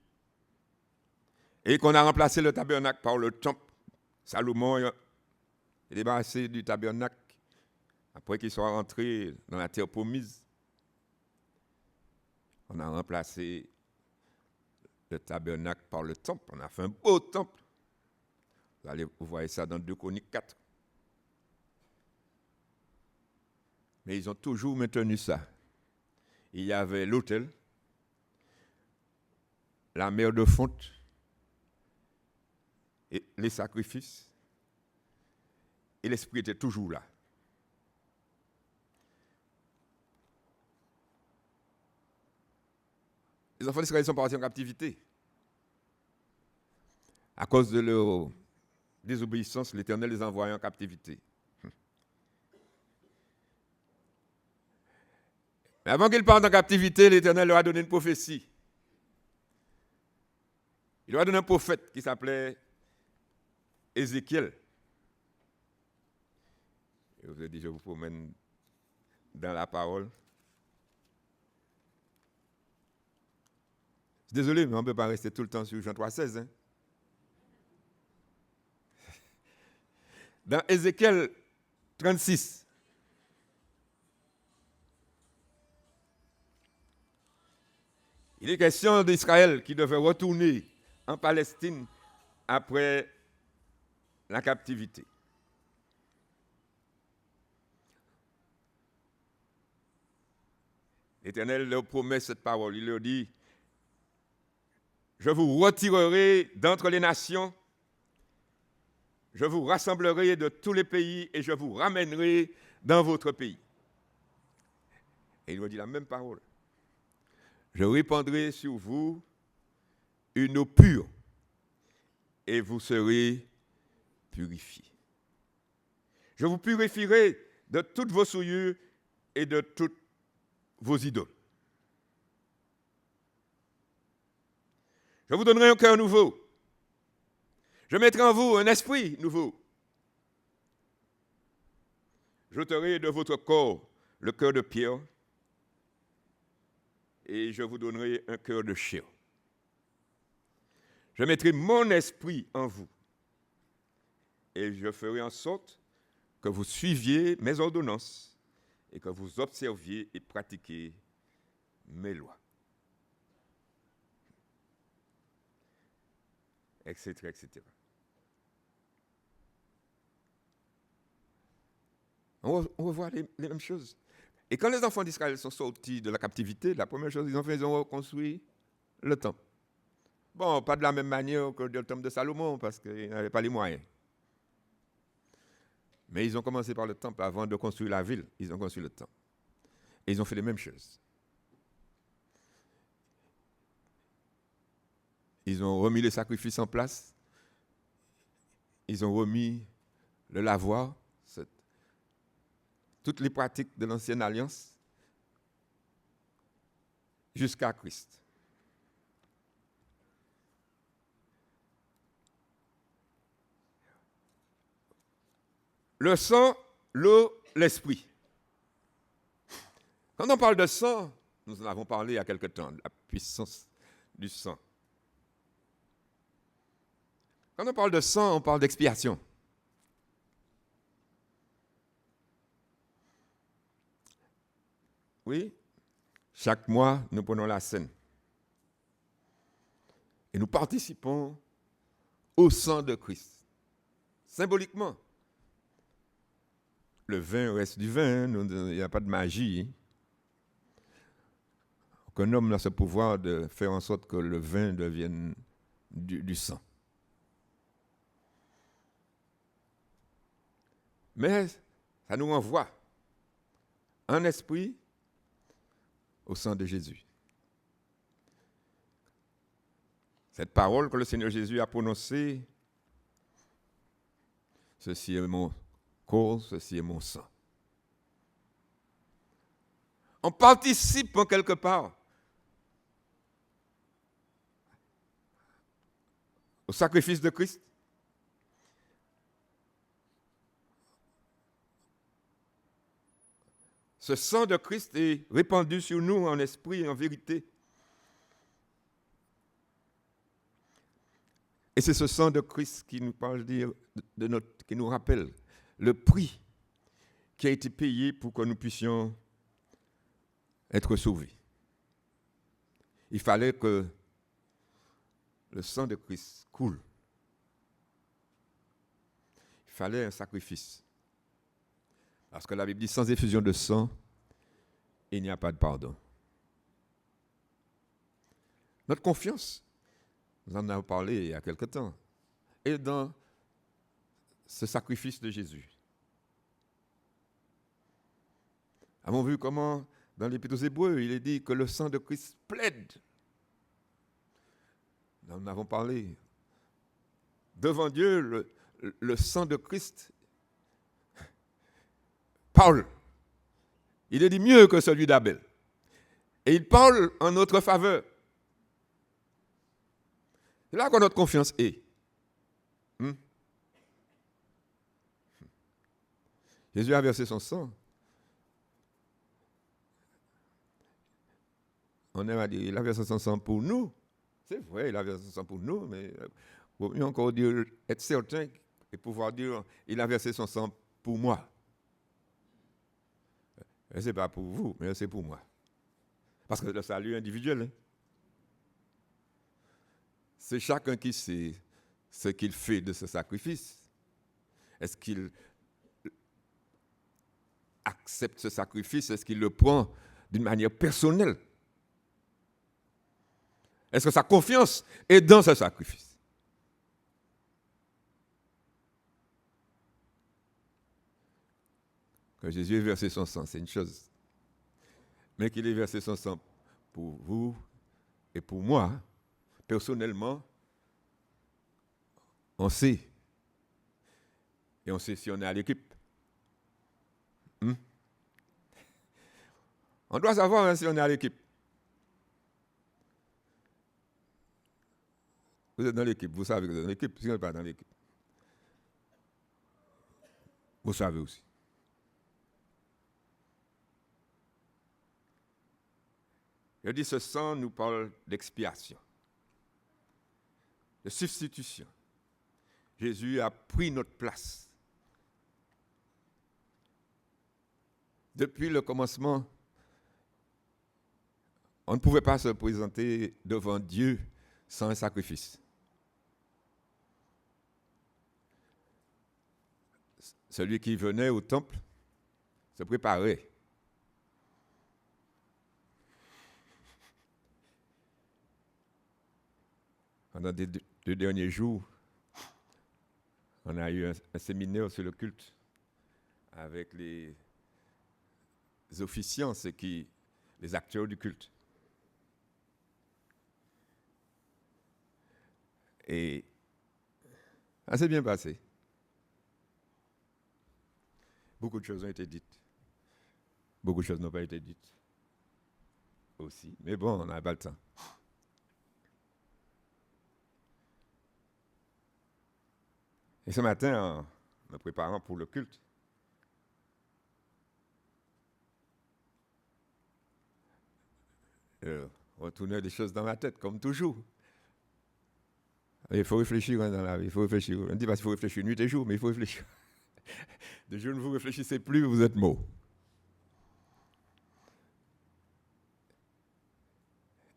et qu'on a remplacé le tabernacle par le temple, Salomon est débarrassé du tabernacle après qu'il soit rentré dans la terre promise. On a remplacé le tabernacle par le temple. On a fait un beau temple. Vous voyez ça dans 2 Chroniques 4. Mais ils ont toujours maintenu ça. Il y avait l'autel, la mer de fonte, et les sacrifices, et l'esprit était toujours là. Les enfants d'Israël sont partis en captivité. À cause de leur désobéissance, l'Éternel les a envoyés en captivité. Mais avant qu'ils partent en captivité, l'Éternel leur a donné une prophétie. Il leur a donné un prophète qui s'appelait Ézéchiel. Et vous avez dit, je vous promène dans la parole. Désolé, mais on ne peut pas rester tout le temps sur Jean 3,16. Hein? Dans Ézéchiel 36, il est question d'Israël qui devait retourner en Palestine après la captivité. L'Éternel leur promet cette parole. Il leur dit, je vous retirerai d'entre les nations, je vous rassemblerai de tous les pays et je vous ramènerai dans votre pays. Et il leur dit la même parole. Je répandrai sur vous une eau pure et vous serez purifiés. Je vous purifierai de toutes vos souillures et de toutes vos idoles. Je vous donnerai un cœur nouveau. Je mettrai en vous un esprit nouveau. J'ôterai de votre corps le cœur de pierre et je vous donnerai un cœur de chair. Je mettrai mon esprit en vous et je ferai en sorte que vous suiviez mes ordonnances et que vous observiez et pratiquiez mes lois. Etc., etc. On revoit les mêmes choses. Et quand les enfants d'Israël sont sortis de la captivité, la première chose qu'ils ont fait, ils ont reconstruit le temple. Bon, pas de la même manière que le temple de Salomon, parce qu'ils n'avaient pas les moyens. Mais ils ont commencé par le temple avant de construire la ville. Ils ont construit le temple. Et ils ont fait les mêmes choses. Ils ont remis les sacrifices en place. Ils ont remis le lavoir, toutes les pratiques de l'ancienne alliance, jusqu'à Christ. Le sang, l'eau, l'esprit. Quand on parle de sang, nous en avons parlé il y a quelque temps, de la puissance du sang. Quand on parle de sang, on parle d'expiation. Oui, chaque mois, nous prenons la scène. Et nous participons au sang de Christ. Symboliquement. Le vin reste du vin, il n'y a pas de magie. qu'un homme a ce pouvoir de faire en sorte que le vin devienne du sang. Mais ça nous renvoie en esprit au sang de Jésus. Cette parole que le Seigneur Jésus a prononcée, ceci est mon corps, ceci est mon sang. On participe en quelque part au sacrifice de Christ. Ce sang de Christ est répandu sur nous en esprit et en vérité. Et c'est ce sang de Christ qui nous parle qui nous rappelle le prix qui a été payé pour que nous puissions être sauvés. Il fallait que le sang de Christ coule. Il fallait un sacrifice. Parce que la Bible dit, sans effusion de sang, il n'y a pas de pardon. Notre confiance, nous en avons parlé il y a quelque temps, est dans ce sacrifice de Jésus. Avons vu comment, dans l'Épître aux Hébreux, il est dit que le sang de Christ plaide. Nous en avons parlé. Devant Dieu, le sang de Christ parle. Il est dit mieux que celui d'Abel. Et il parle en notre faveur. C'est là que notre confiance est. Jésus a versé son sang. On aime à dire, il a versé son sang pour nous. C'est vrai, il a versé son sang pour nous, mais il faut mieux encore dire, être certain et pouvoir dire, il a versé son sang pour moi. Et ce n'est pas pour vous, mais c'est pour moi. Parce que le salut est individuel. Hein? C'est chacun qui sait ce qu'il fait de ce sacrifice. Est-ce qu'il accepte ce sacrifice? Est-ce qu'il le prend d'une manière personnelle? Est-ce que sa confiance est dans ce sacrifice? Que Jésus ait versé son sang, c'est une chose. Mais qu'il ait versé son sang pour vous et pour moi, personnellement, on sait. Et on sait si on est à l'équipe. On doit savoir si on est à l'équipe. Vous êtes dans l'équipe, vous savez que vous êtes dans l'équipe. Si vous n'êtes pas dans l'équipe, vous savez aussi. Je dis, ce sang nous parle d'expiation, de substitution. Jésus a pris notre place. Depuis le commencement, on ne pouvait pas se présenter devant Dieu sans un sacrifice. Celui qui venait au temple se préparait. Pendant les 2 derniers jours, on a eu un séminaire sur le culte avec les officiants, les acteurs du culte. Et ça s'est bien passé. Beaucoup de choses ont été dites. Beaucoup de choses n'ont pas été dites aussi. Mais bon, on n'a pas le temps. Et ce matin, en me préparant pour le culte, on tournait des choses dans ma tête, comme toujours. Il faut réfléchir dans la vie, il faut réfléchir. On ne dit pas qu'il faut réfléchir nuit et jour, mais il faut réfléchir. De jour, vous ne réfléchissez plus, vous êtes mort.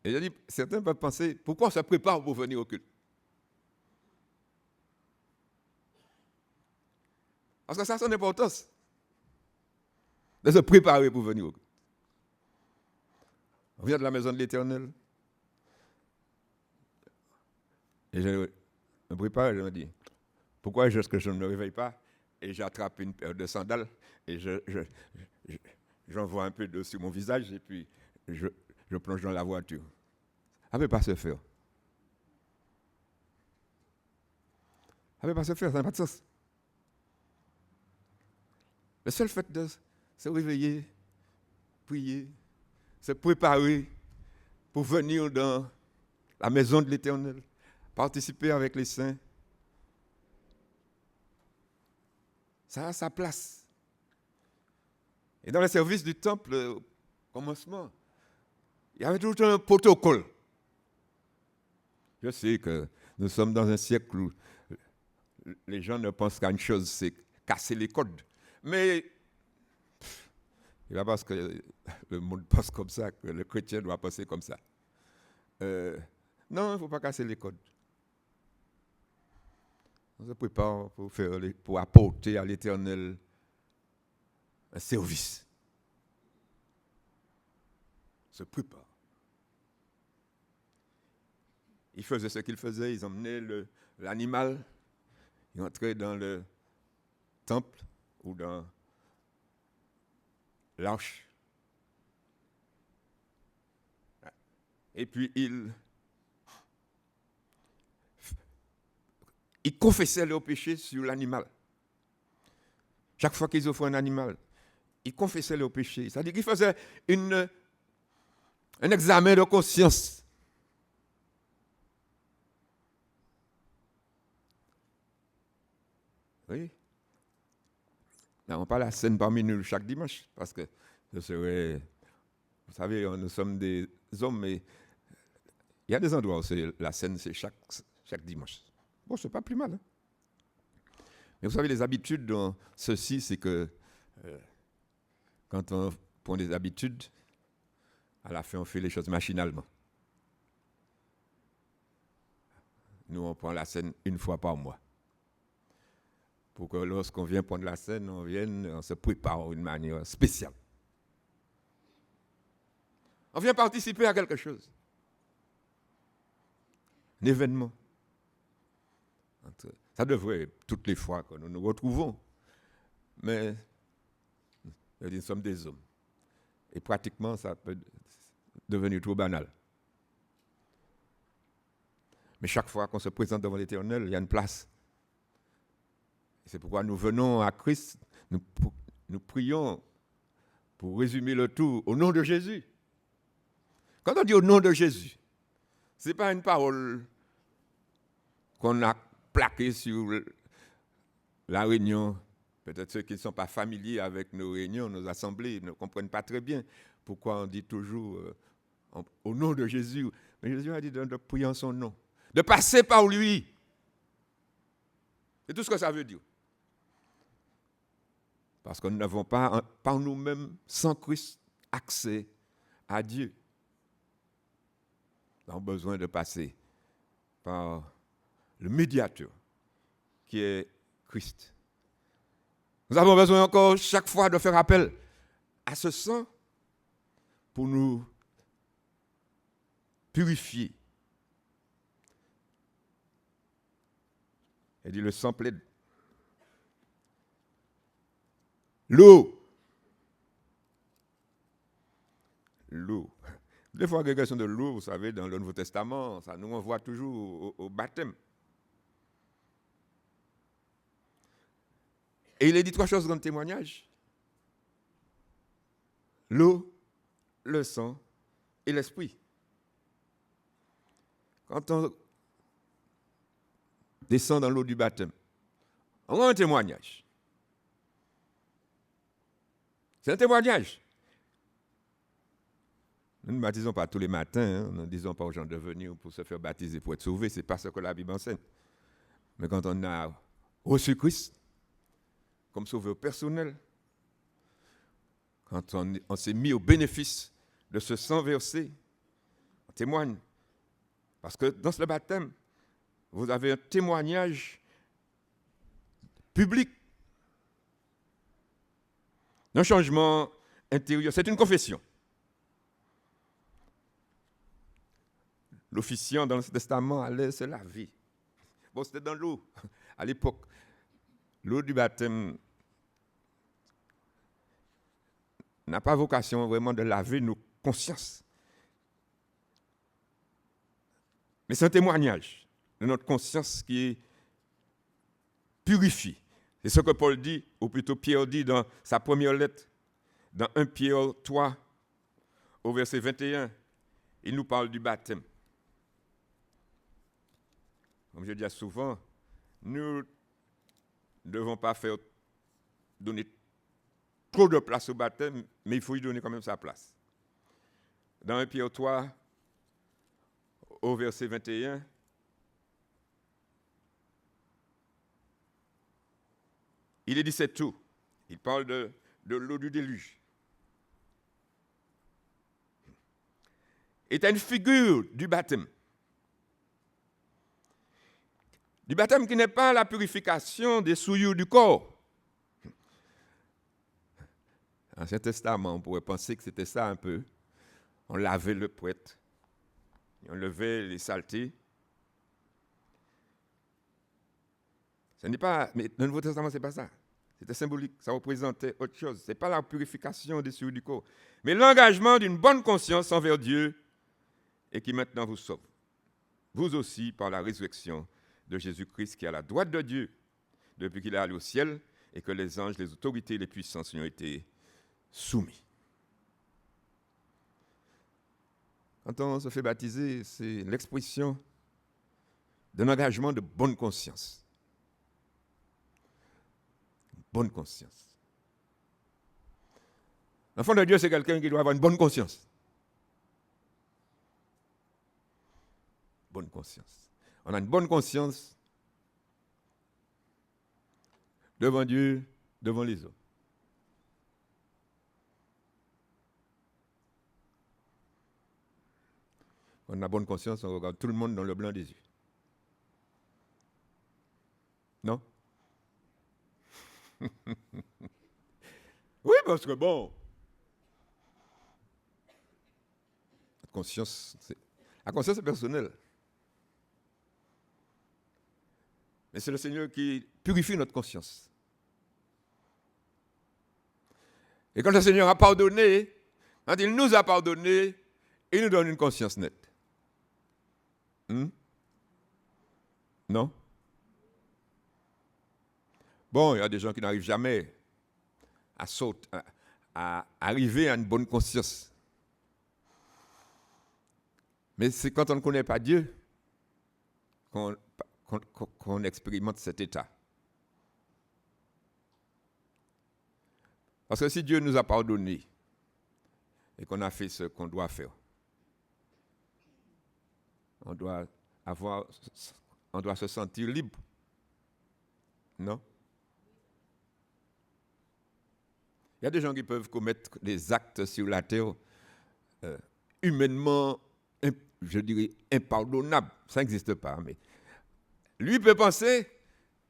Et j'ai dit, certains peuvent penser, pourquoi on se prépare pour venir au culte? Parce que ça a son importance de se préparer pour venir au culte. On vient de la maison de l'Éternel. Et je me prépare et je me dis, pourquoi est-ce que je ne me réveille pas? Et j'attrape une paire de sandales et j'envoie un peu d'eau sur mon visage et puis je plonge dans la voiture. Ça ne peut pas se faire. Ça ne peut pas se faire, ça n'a pas de sens. Le seul fait de se réveiller, prier, se préparer pour venir dans la maison de l'Éternel, participer avec les saints, ça a sa place. Et dans le service du temple, au commencement, il y avait tout un protocole. Je sais que nous sommes dans un siècle où les gens ne pensent qu'à une chose, c'est casser les codes. Mais il n'est pas parce que le monde pense comme ça que le chrétien doit penser comme ça. Non, il ne faut pas casser les codes. On se prépare pour apporter à l'Éternel un service. On se prépare. Ils faisaient ce qu'ils faisaient, ils emmenaient l'animal, ils entraient dans le temple ou dans l'arche. Et puis ils confessaient leurs péchés sur l'animal. Chaque fois qu'ils offraient un animal, ils confessaient leurs péchés. C'est-à-dire qu'ils faisaient un examen de conscience. Oui. Nous n'avons pas la scène parmi nous chaque dimanche, parce que ce serait... Vous savez, nous sommes des hommes, mais il y a des endroits où la scène, c'est chaque dimanche. Bon, c'est pas plus mal. Hein? Mais vous savez, les habitudes dans ceci, c'est que quand on prend des habitudes, à la fin, on fait les choses machinalement. Nous, on prend la scène une fois par mois. Pour que lorsqu'on vient prendre la scène, on se prépare d'une manière spéciale. On vient participer à quelque chose. Un événement. Ça devrait, toutes les fois que nous nous retrouvons. Mais nous sommes des hommes. Et pratiquement, ça peut devenir trop banal. Mais chaque fois qu'on se présente devant l'Éternel, il y a une place. Et c'est pourquoi nous venons à Christ, nous prions pour résumer le tout au nom de Jésus. Quand on dit au nom de Jésus, ce n'est pas une parole qu'on a plaquée sur la réunion. Peut-être ceux qui ne sont pas familiers avec nos réunions, nos assemblées, ne comprennent pas très bien pourquoi on dit toujours au nom de Jésus. Mais Jésus a dit de prier en son nom, de passer par lui. C'est tout ce que ça veut dire. Parce que nous n'avons pas, par nous-mêmes, sans Christ, accès à Dieu. Nous avons besoin de passer par le médiateur, qui est Christ. Nous avons besoin encore chaque fois de faire appel à ce sang pour nous purifier. Il dit le sang plaide. L'eau. Des fois, la question de l'eau, vous savez, dans le Nouveau Testament, ça nous renvoie toujours au baptême. Et il est dit trois choses dans le témoignage. L'eau, le sang et l'esprit. Quand on descend dans l'eau du baptême, on a un témoignage. C'est un témoignage. Nous ne baptisons pas tous les matins, hein. Nous ne disons pas aux gens de venir pour se faire baptiser, pour être sauvés. Ce n'est pas ce que la Bible enseigne. Mais quand on a reçu Christ comme sauveur personnel, quand on s'est mis au bénéfice de ce sang versé, on témoigne. Parce que dans ce baptême, vous avez un témoignage public d'un changement intérieur. C'est une confession. l'officiant dans l'Ancien Testament allait se laver. Bon, c'était dans l'eau. À l'époque, l'eau du baptême n'a pas vocation vraiment de laver nos consciences. Mais c'est un témoignage de notre conscience qui est purifiée. C'est ce que Paul dit, ou plutôt Pierre dit dans sa première lettre, dans 1 Pierre 3, au verset 21. Il nous parle du baptême. Comme je dis souvent, nous ne devons pas donner trop de place au baptême, mais il faut lui donner quand même sa place. Dans 1 Pierre 3, au verset 21, il est dit c'est tout. Il parle de l'eau du déluge. Est une figure du baptême. Du baptême qui n'est pas la purification des souillures du corps. Dans l'Ancien Testament, on pourrait penser que c'était ça un peu. On lavait le prêtre, on levait les saletés. Ce n'est pas, mais dans le Nouveau Testament, ce n'est pas ça. C'était symbolique, ça représentait autre chose. Ce n'est pas la purification des souillures du corps, mais l'engagement d'une bonne conscience envers Dieu et qui maintenant vous sauve. Vous aussi, par la résurrection de Jésus-Christ qui est à la droite de Dieu, depuis qu'il est allé au ciel et que les anges, les autorités, les puissances lui ont été soumis. Quand on se fait baptiser, c'est l'expression d'un engagement de bonne conscience. Bonne conscience. L'enfant de Dieu, c'est quelqu'un qui doit avoir une bonne conscience. Bonne conscience. On a une bonne conscience devant Dieu, devant les hommes. On a bonne conscience, on regarde tout le monde dans le blanc des yeux. Non? Oui, parce que bon, la conscience est personnelle. Mais c'est le Seigneur qui purifie notre conscience. Et quand le Seigneur a pardonné, quand il nous a pardonné, il nous donne une conscience nette. Non? Bon, il y a des gens qui n'arrivent jamais à arriver à une bonne conscience. Mais c'est quand on ne connaît pas Dieu qu'on expérimente cet état. Parce que si Dieu nous a pardonné et qu'on a fait ce qu'on doit faire, on doit se sentir libre. Non? Il y a des gens qui peuvent commettre des actes sur la terre humainement, je dirais, impardonnables. Ça n'existe pas, mais lui peut penser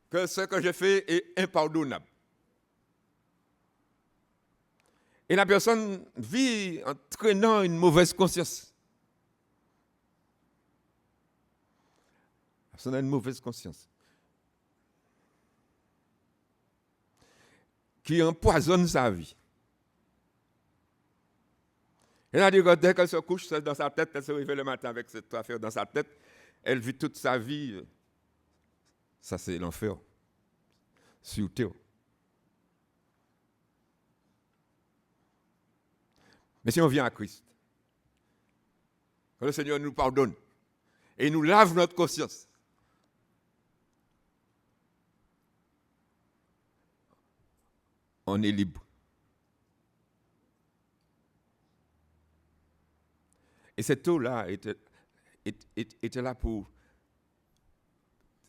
que ce que j'ai fait est impardonnable. Et la personne vit en traînant une mauvaise conscience. La personne a une mauvaise conscience qui empoisonne sa vie. Elle a dit que dès qu'elle se couche dans sa tête, elle se réveille le matin avec cette affaire dans sa tête, elle vit toute sa vie. Ça, c'est l'enfer sur terre. Mais si on vient à Christ, que le Seigneur nous pardonne et nous lave notre conscience, on est libre. Et cette eau-là était là pour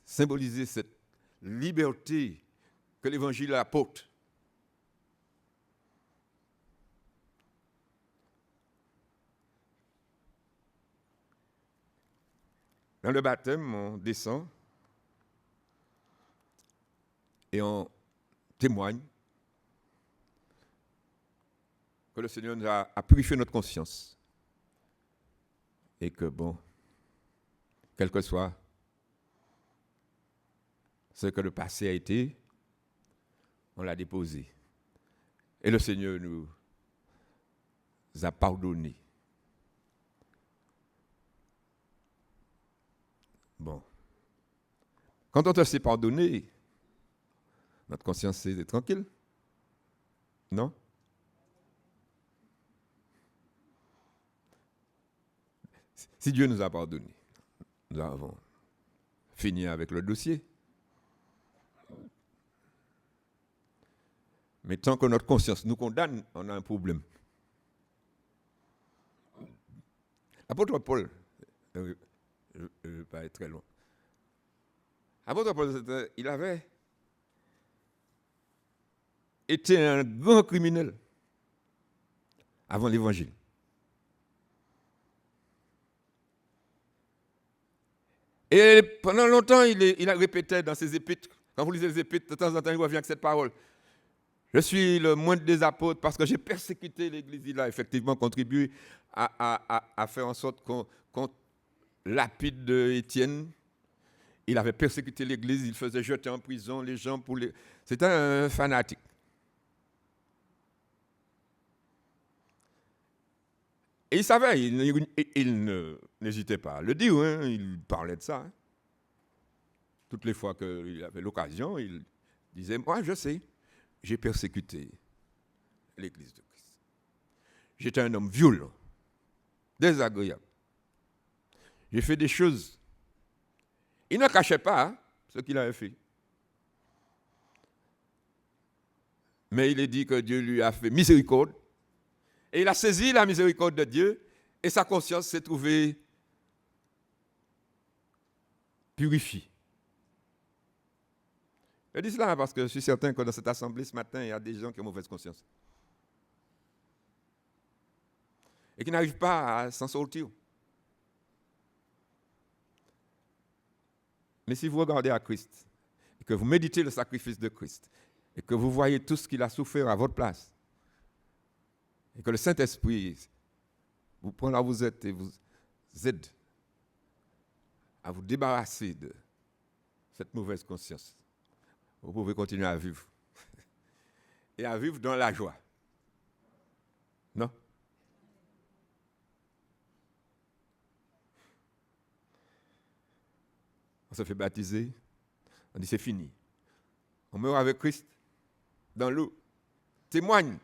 symboliser cette liberté que l'Évangile apporte. Dans le baptême, on descend et on témoigne que le Seigneur nous a purifié notre conscience et que bon, quel que soit ce que le passé a été, on l'a déposé. Et le Seigneur nous a pardonné. Bon. Quand on te sait pardonner, notre conscience est tranquille. Non? Si Dieu nous a pardonné, nous avons fini avec le dossier. Mais tant que notre conscience nous condamne, on a un problème. L'apôtre Paul, je ne vais pas être très long. L'apôtre Paul, il avait été un grand criminel avant l'évangile. Et pendant longtemps, il a répété dans ses épîtres, quand vous lisez les épîtres, de temps en temps, il revient avec cette parole. Je suis le moindre des apôtres parce que j'ai persécuté l'Église. Il a effectivement contribué à faire en sorte qu'on lapide Étienne. Il avait persécuté l'Église, il faisait jeter en prison les gens pour les... C'était un fanatique. Et il savait, il n'hésitait pas à le dire, hein, il parlait de ça. Hein. Toutes les fois qu'il avait l'occasion, il disait, moi je sais, j'ai persécuté l'Église de Christ. J'étais un homme violent, désagréable. J'ai fait des choses. Il ne cachait pas hein, ce qu'il avait fait. Mais il est dit que Dieu lui a fait miséricorde. Et il a saisi la miséricorde de Dieu et sa conscience s'est trouvée purifiée. Je dis cela parce que je suis certain que dans cette assemblée ce matin, il y a des gens qui ont mauvaise conscience. Et qui n'arrivent pas à s'en sortir. Mais si vous regardez à Christ, et que vous méditez le sacrifice de Christ, et que vous voyez tout ce qu'il a souffert à votre place, et que le Saint-Esprit vous prend là où vous êtes et vous aide à vous débarrasser de cette mauvaise conscience, vous pouvez continuer à vivre. Et à vivre dans la joie. Non? On se fait baptiser, on dit c'est fini. On meurt avec Christ dans l'eau. Témoigne.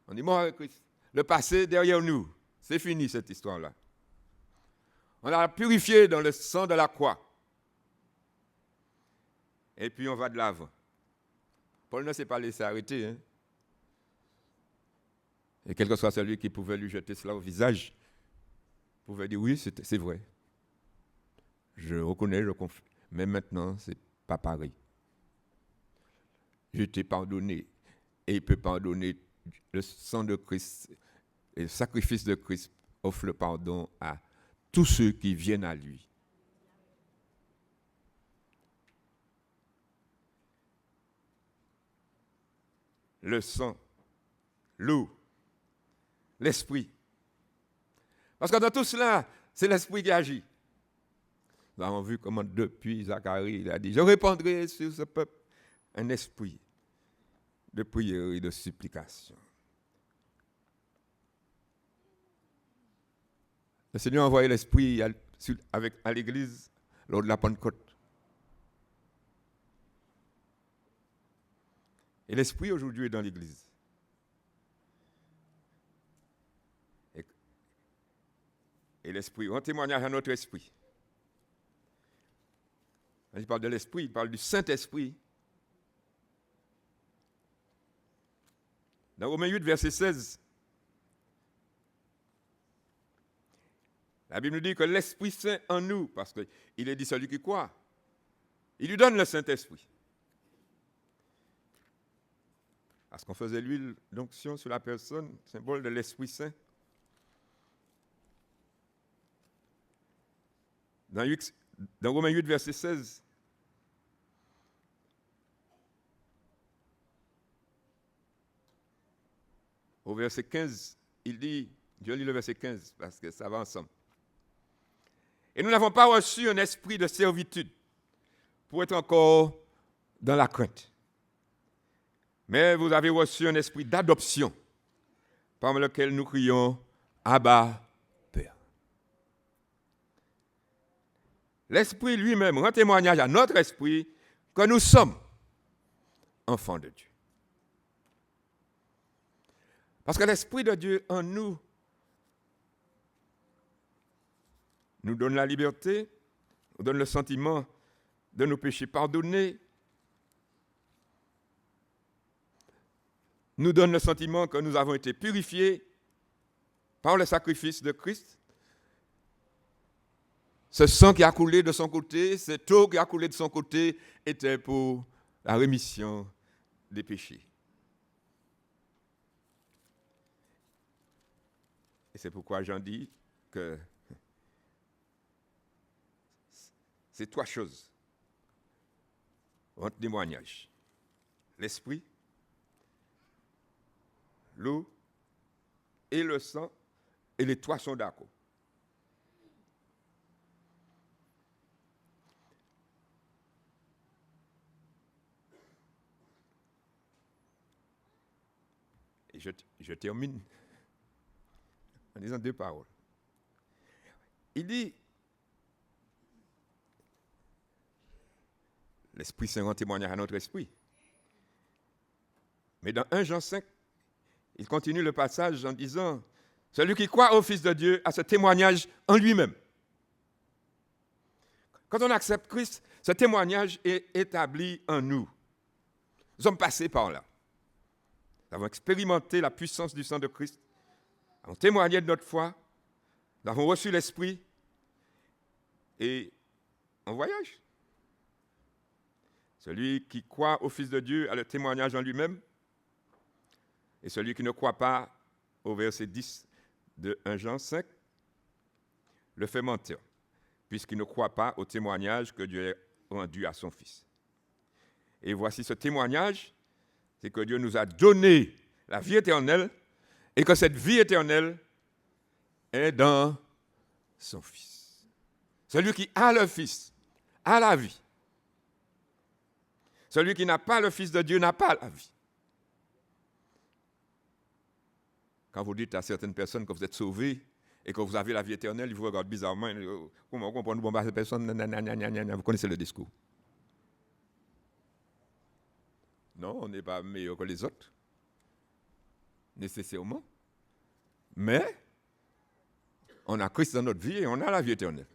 On est mort avec Christ. Le passé derrière nous. C'est fini cette histoire-là. On l'a purifié dans le sang de la croix. Et puis on va de l'avant. Paul ne s'est pas laissé arrêter. Hein? Et quel que soit celui qui pouvait lui jeter cela au visage, pouvait dire oui, c'est vrai. Je reconnais, je confie. Mais maintenant, ce n'est pas pareil. Je t'ai pardonné. Et il peut pardonner. Le sang de Christ et le sacrifice de Christ offre le pardon à tous ceux qui viennent à lui. Le sang, l'eau, l'esprit. Parce que dans tout cela, c'est l'esprit qui agit. Nous avons vu comment depuis Zacharie, il a dit, je répandrai sur ce peuple un esprit de prière et de supplication. Le Seigneur a envoyé l'esprit à l'église lors de la Pentecôte. Et l'esprit aujourd'hui est dans l'église. Et l'esprit rend témoignage à notre esprit. Quand il parle de l'esprit, il parle du Saint-Esprit. Dans Romains 8, verset 16, la Bible nous dit que l'Esprit Saint en nous, parce qu'il est dit celui qui croit, il lui donne le Saint-Esprit. Parce qu'on faisait l'huile d'onction sur la personne, symbole de l'Esprit Saint. Dans Romains 8, verset 16, au verset 15, il dit, je lis le verset 15 parce que ça va ensemble. Et nous n'avons pas reçu un esprit de servitude pour être encore dans la crainte. Mais vous avez reçu un esprit d'adoption par lequel nous crions « Abba, Père ». L'Esprit lui-même rend témoignage à notre esprit que nous sommes enfants de Dieu. Parce que l'Esprit de Dieu en nous nous donne la liberté, nous donne le sentiment de nos péchés pardonnés, nous donne le sentiment que nous avons été purifiés par le sacrifice de Christ. Ce sang qui a coulé de son côté, cette eau qui a coulé de son côté était pour la rémission des péchés. Et c'est pourquoi Jean dit que c'est trois choses rendent témoignage. L'esprit, l'eau et le sang, et les trois sont d'accord. Et je termine en disant deux paroles. Il dit, l'Esprit Saint rend témoignage à notre esprit. Mais dans 1 Jean 5, il continue le passage en disant, celui qui croit au Fils de Dieu a ce témoignage en lui-même. Quand on accepte Christ, ce témoignage est établi en nous. Nous sommes passés par là. Nous avons expérimenté la puissance du sang de Christ. Nous avons témoigné de notre foi. Nous avons reçu l'Esprit. Et on voyage. Celui qui croit au Fils de Dieu a le témoignage en lui-même. Et celui qui ne croit pas, au verset 10 de 1 Jean 5, le fait mentir, puisqu'il ne croit pas au témoignage que Dieu a rendu à son Fils. Et voici ce témoignage, c'est que Dieu nous a donné la vie éternelle et que cette vie éternelle est dans son Fils. Celui qui a le Fils a la vie. Celui qui n'a pas le Fils de Dieu n'a pas la vie. Quand vous dites à certaines personnes que vous êtes sauvés et que vous avez la vie éternelle, ils vous regardent bizarrement. Comment comprenez-vous bon, cette personne? Vous connaissez le discours. Non, on n'est pas meilleur que les autres, nécessairement. Mais on a Christ dans notre vie et on a la vie éternelle.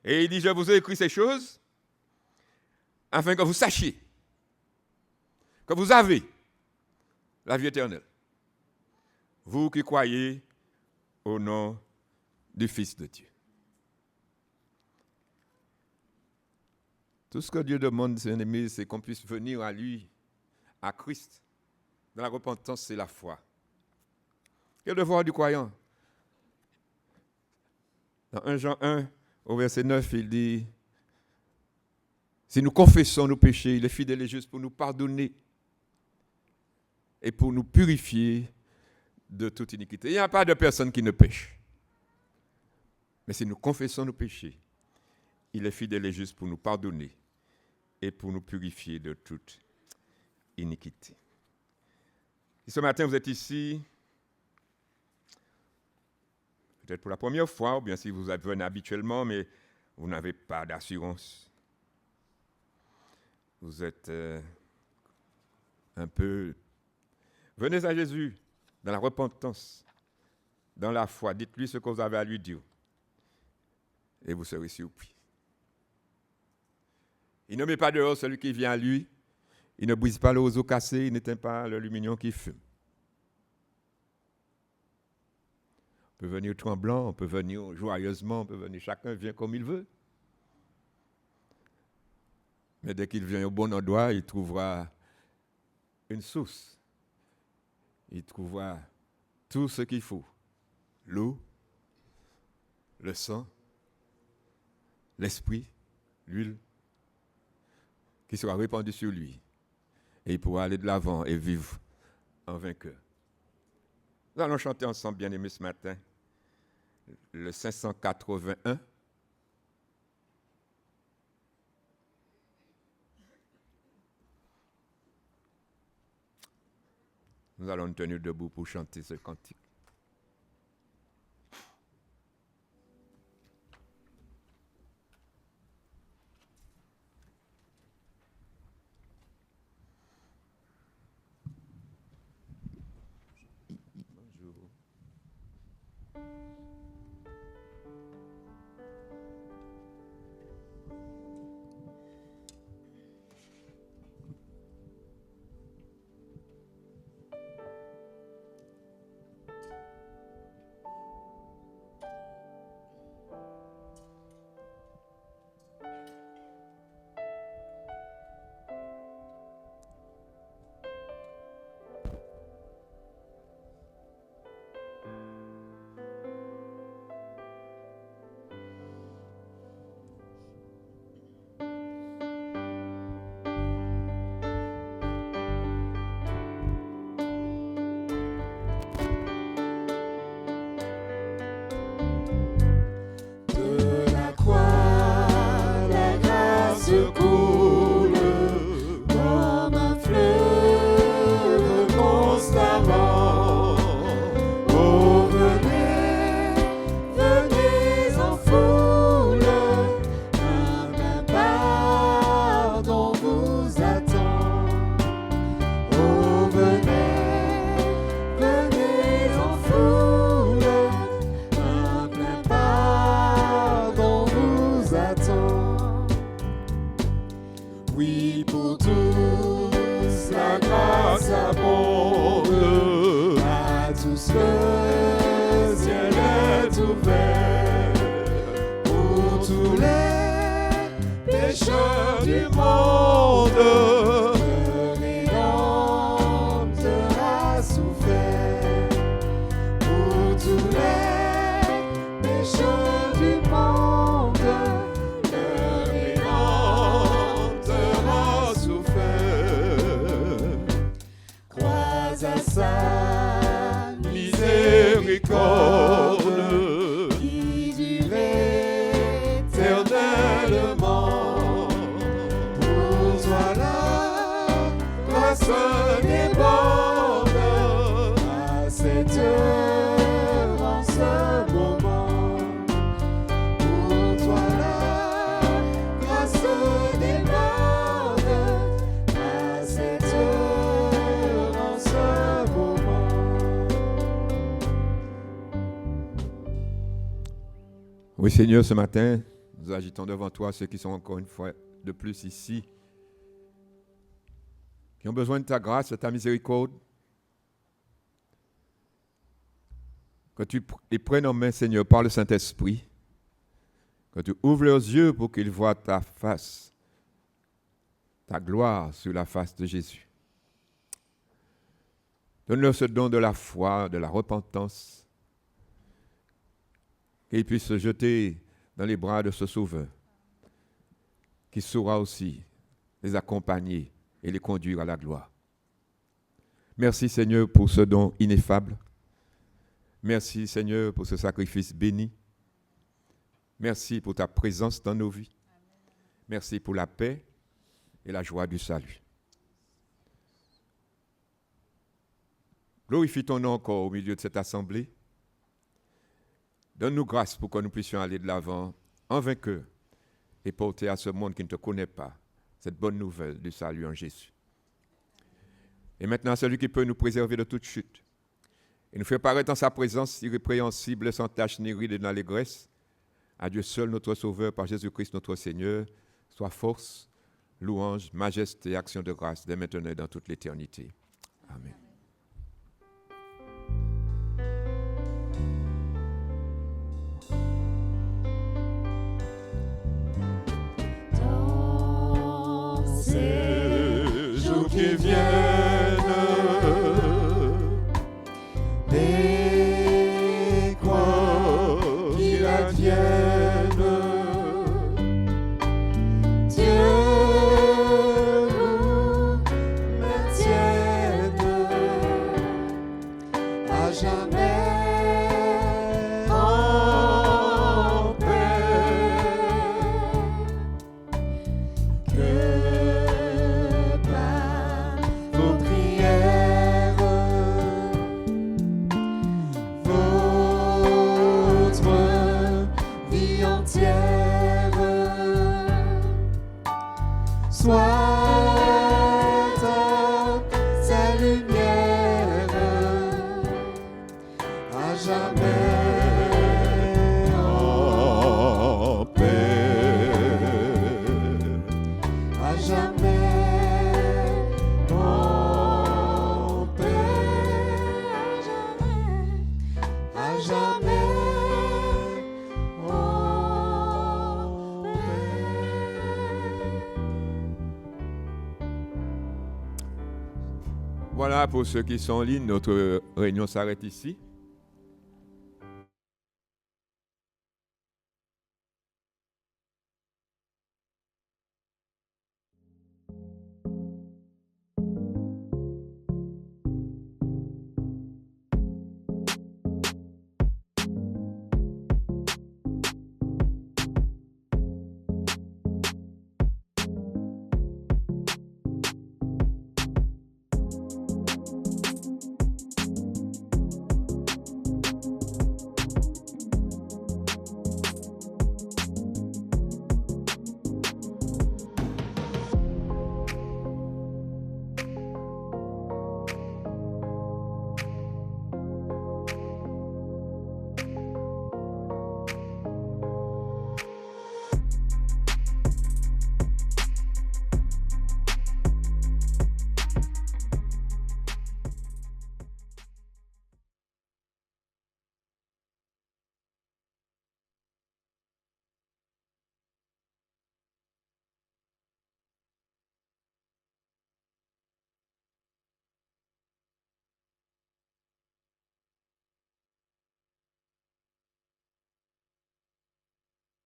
Et il dit, je vous ai écrit ces choses afin que vous sachiez que vous avez la vie éternelle. Vous qui croyez au nom du Fils de Dieu. Tout ce que Dieu demande, ses ennemis, c'est qu'on puisse venir à lui, à Christ. Dans la repentance, c'est la foi. Quel devoir du croyant? Dans 1 Jean 1, au verset 9, il dit, si nous confessons nos péchés, il est fidèle et juste pour nous pardonner et pour nous purifier de toute iniquité. Il n'y a pas de personne qui ne pêche. Mais si nous confessons nos péchés, il est fidèle et juste pour nous pardonner et pour nous purifier de toute iniquité. Si ce matin vous êtes ici, peut-être pour la première fois, ou bien si vous venez habituellement, mais vous n'avez pas d'assurance. Vous êtes un peu... Venez à Jésus dans la repentance, dans la foi. Dites-lui ce que vous avez à lui dire. Et vous serez surpris. Il ne met pas dehors celui qui vient à lui. Il ne brise pas le roseau cassé. Il n'éteint pas l'aluminium qui fume. On peut venir tremblant, on peut venir joyeusement, on peut venir, chacun vient comme il veut. Mais dès qu'il vient au bon endroit, il trouvera une source. Il trouvera tout ce qu'il faut. L'eau, le sang, l'esprit, l'huile, qui sera répandue sur lui. Et il pourra aller de l'avant et vivre en vainqueur. Nous allons chanter ensemble, bien-aimés, ce matin. le 581. Nous allons nous tenir debout pour chanter ce cantique. Bonjour. De la croix, la grâce coule comme un fleuve constamment. Oh, venez, venez en foule, un plein pardon vous attend. Oh, venez, venez en foule, un plein pardon vous attend. Oui, pour tous la grâce abonde, à tous le ciel est ouvert. Pour tous les pécheurs du monde, le Rédempteur a souffert. Pour tous les pécheurs du monde, le Rédempteur a souffert. Crois à sa miséricorde qui dure éternellement. Pour toi la grâce déborde à cette heure, en ce moment. Pour toi la grâce déborde à cette heure, en ce moment. Oui, Seigneur, ce matin, nous agitons devant toi ceux qui sont encore une fois de plus ici, qui ont besoin de ta grâce, de ta miséricorde. Que tu les prennes en main, Seigneur, par le Saint-Esprit. Que tu ouvres leurs yeux pour qu'ils voient ta face, ta gloire sur la face de Jésus. Donne-leur ce don de la foi, de la repentance, qu'ils puissent se jeter dans les bras de ce Sauveur, qui saura aussi les accompagner et les conduire à la gloire. Merci, Seigneur, pour ce don ineffable. Merci, Seigneur, pour ce sacrifice béni. Merci pour ta présence dans nos vies. Merci pour la paix et la joie du salut. Glorifie ton nom encore au milieu de cette assemblée. Donne-nous grâce pour que nous puissions aller de l'avant en vainqueur et porter à ce monde qui ne te connaît pas cette bonne nouvelle du salut en Jésus. Et maintenant, celui qui peut nous préserver de toute chute et nous faire paraître en sa présence irrépréhensible, sans tache ni ride et dans l'allégresse, à Dieu seul notre Sauveur, par Jésus-Christ notre Seigneur, soit force, louange, majesté et action de grâce dès maintenant et dans toute l'éternité. Amen. Dans ces jours qui viennent, et quoi qu'il advienne, Dieu vous maintienne à jamais en sa lumière à jamais en paix, à jamais en paix, à jamais en paix. Voilà, pour ceux qui sont en ligne, notre réunion s'arrête ici.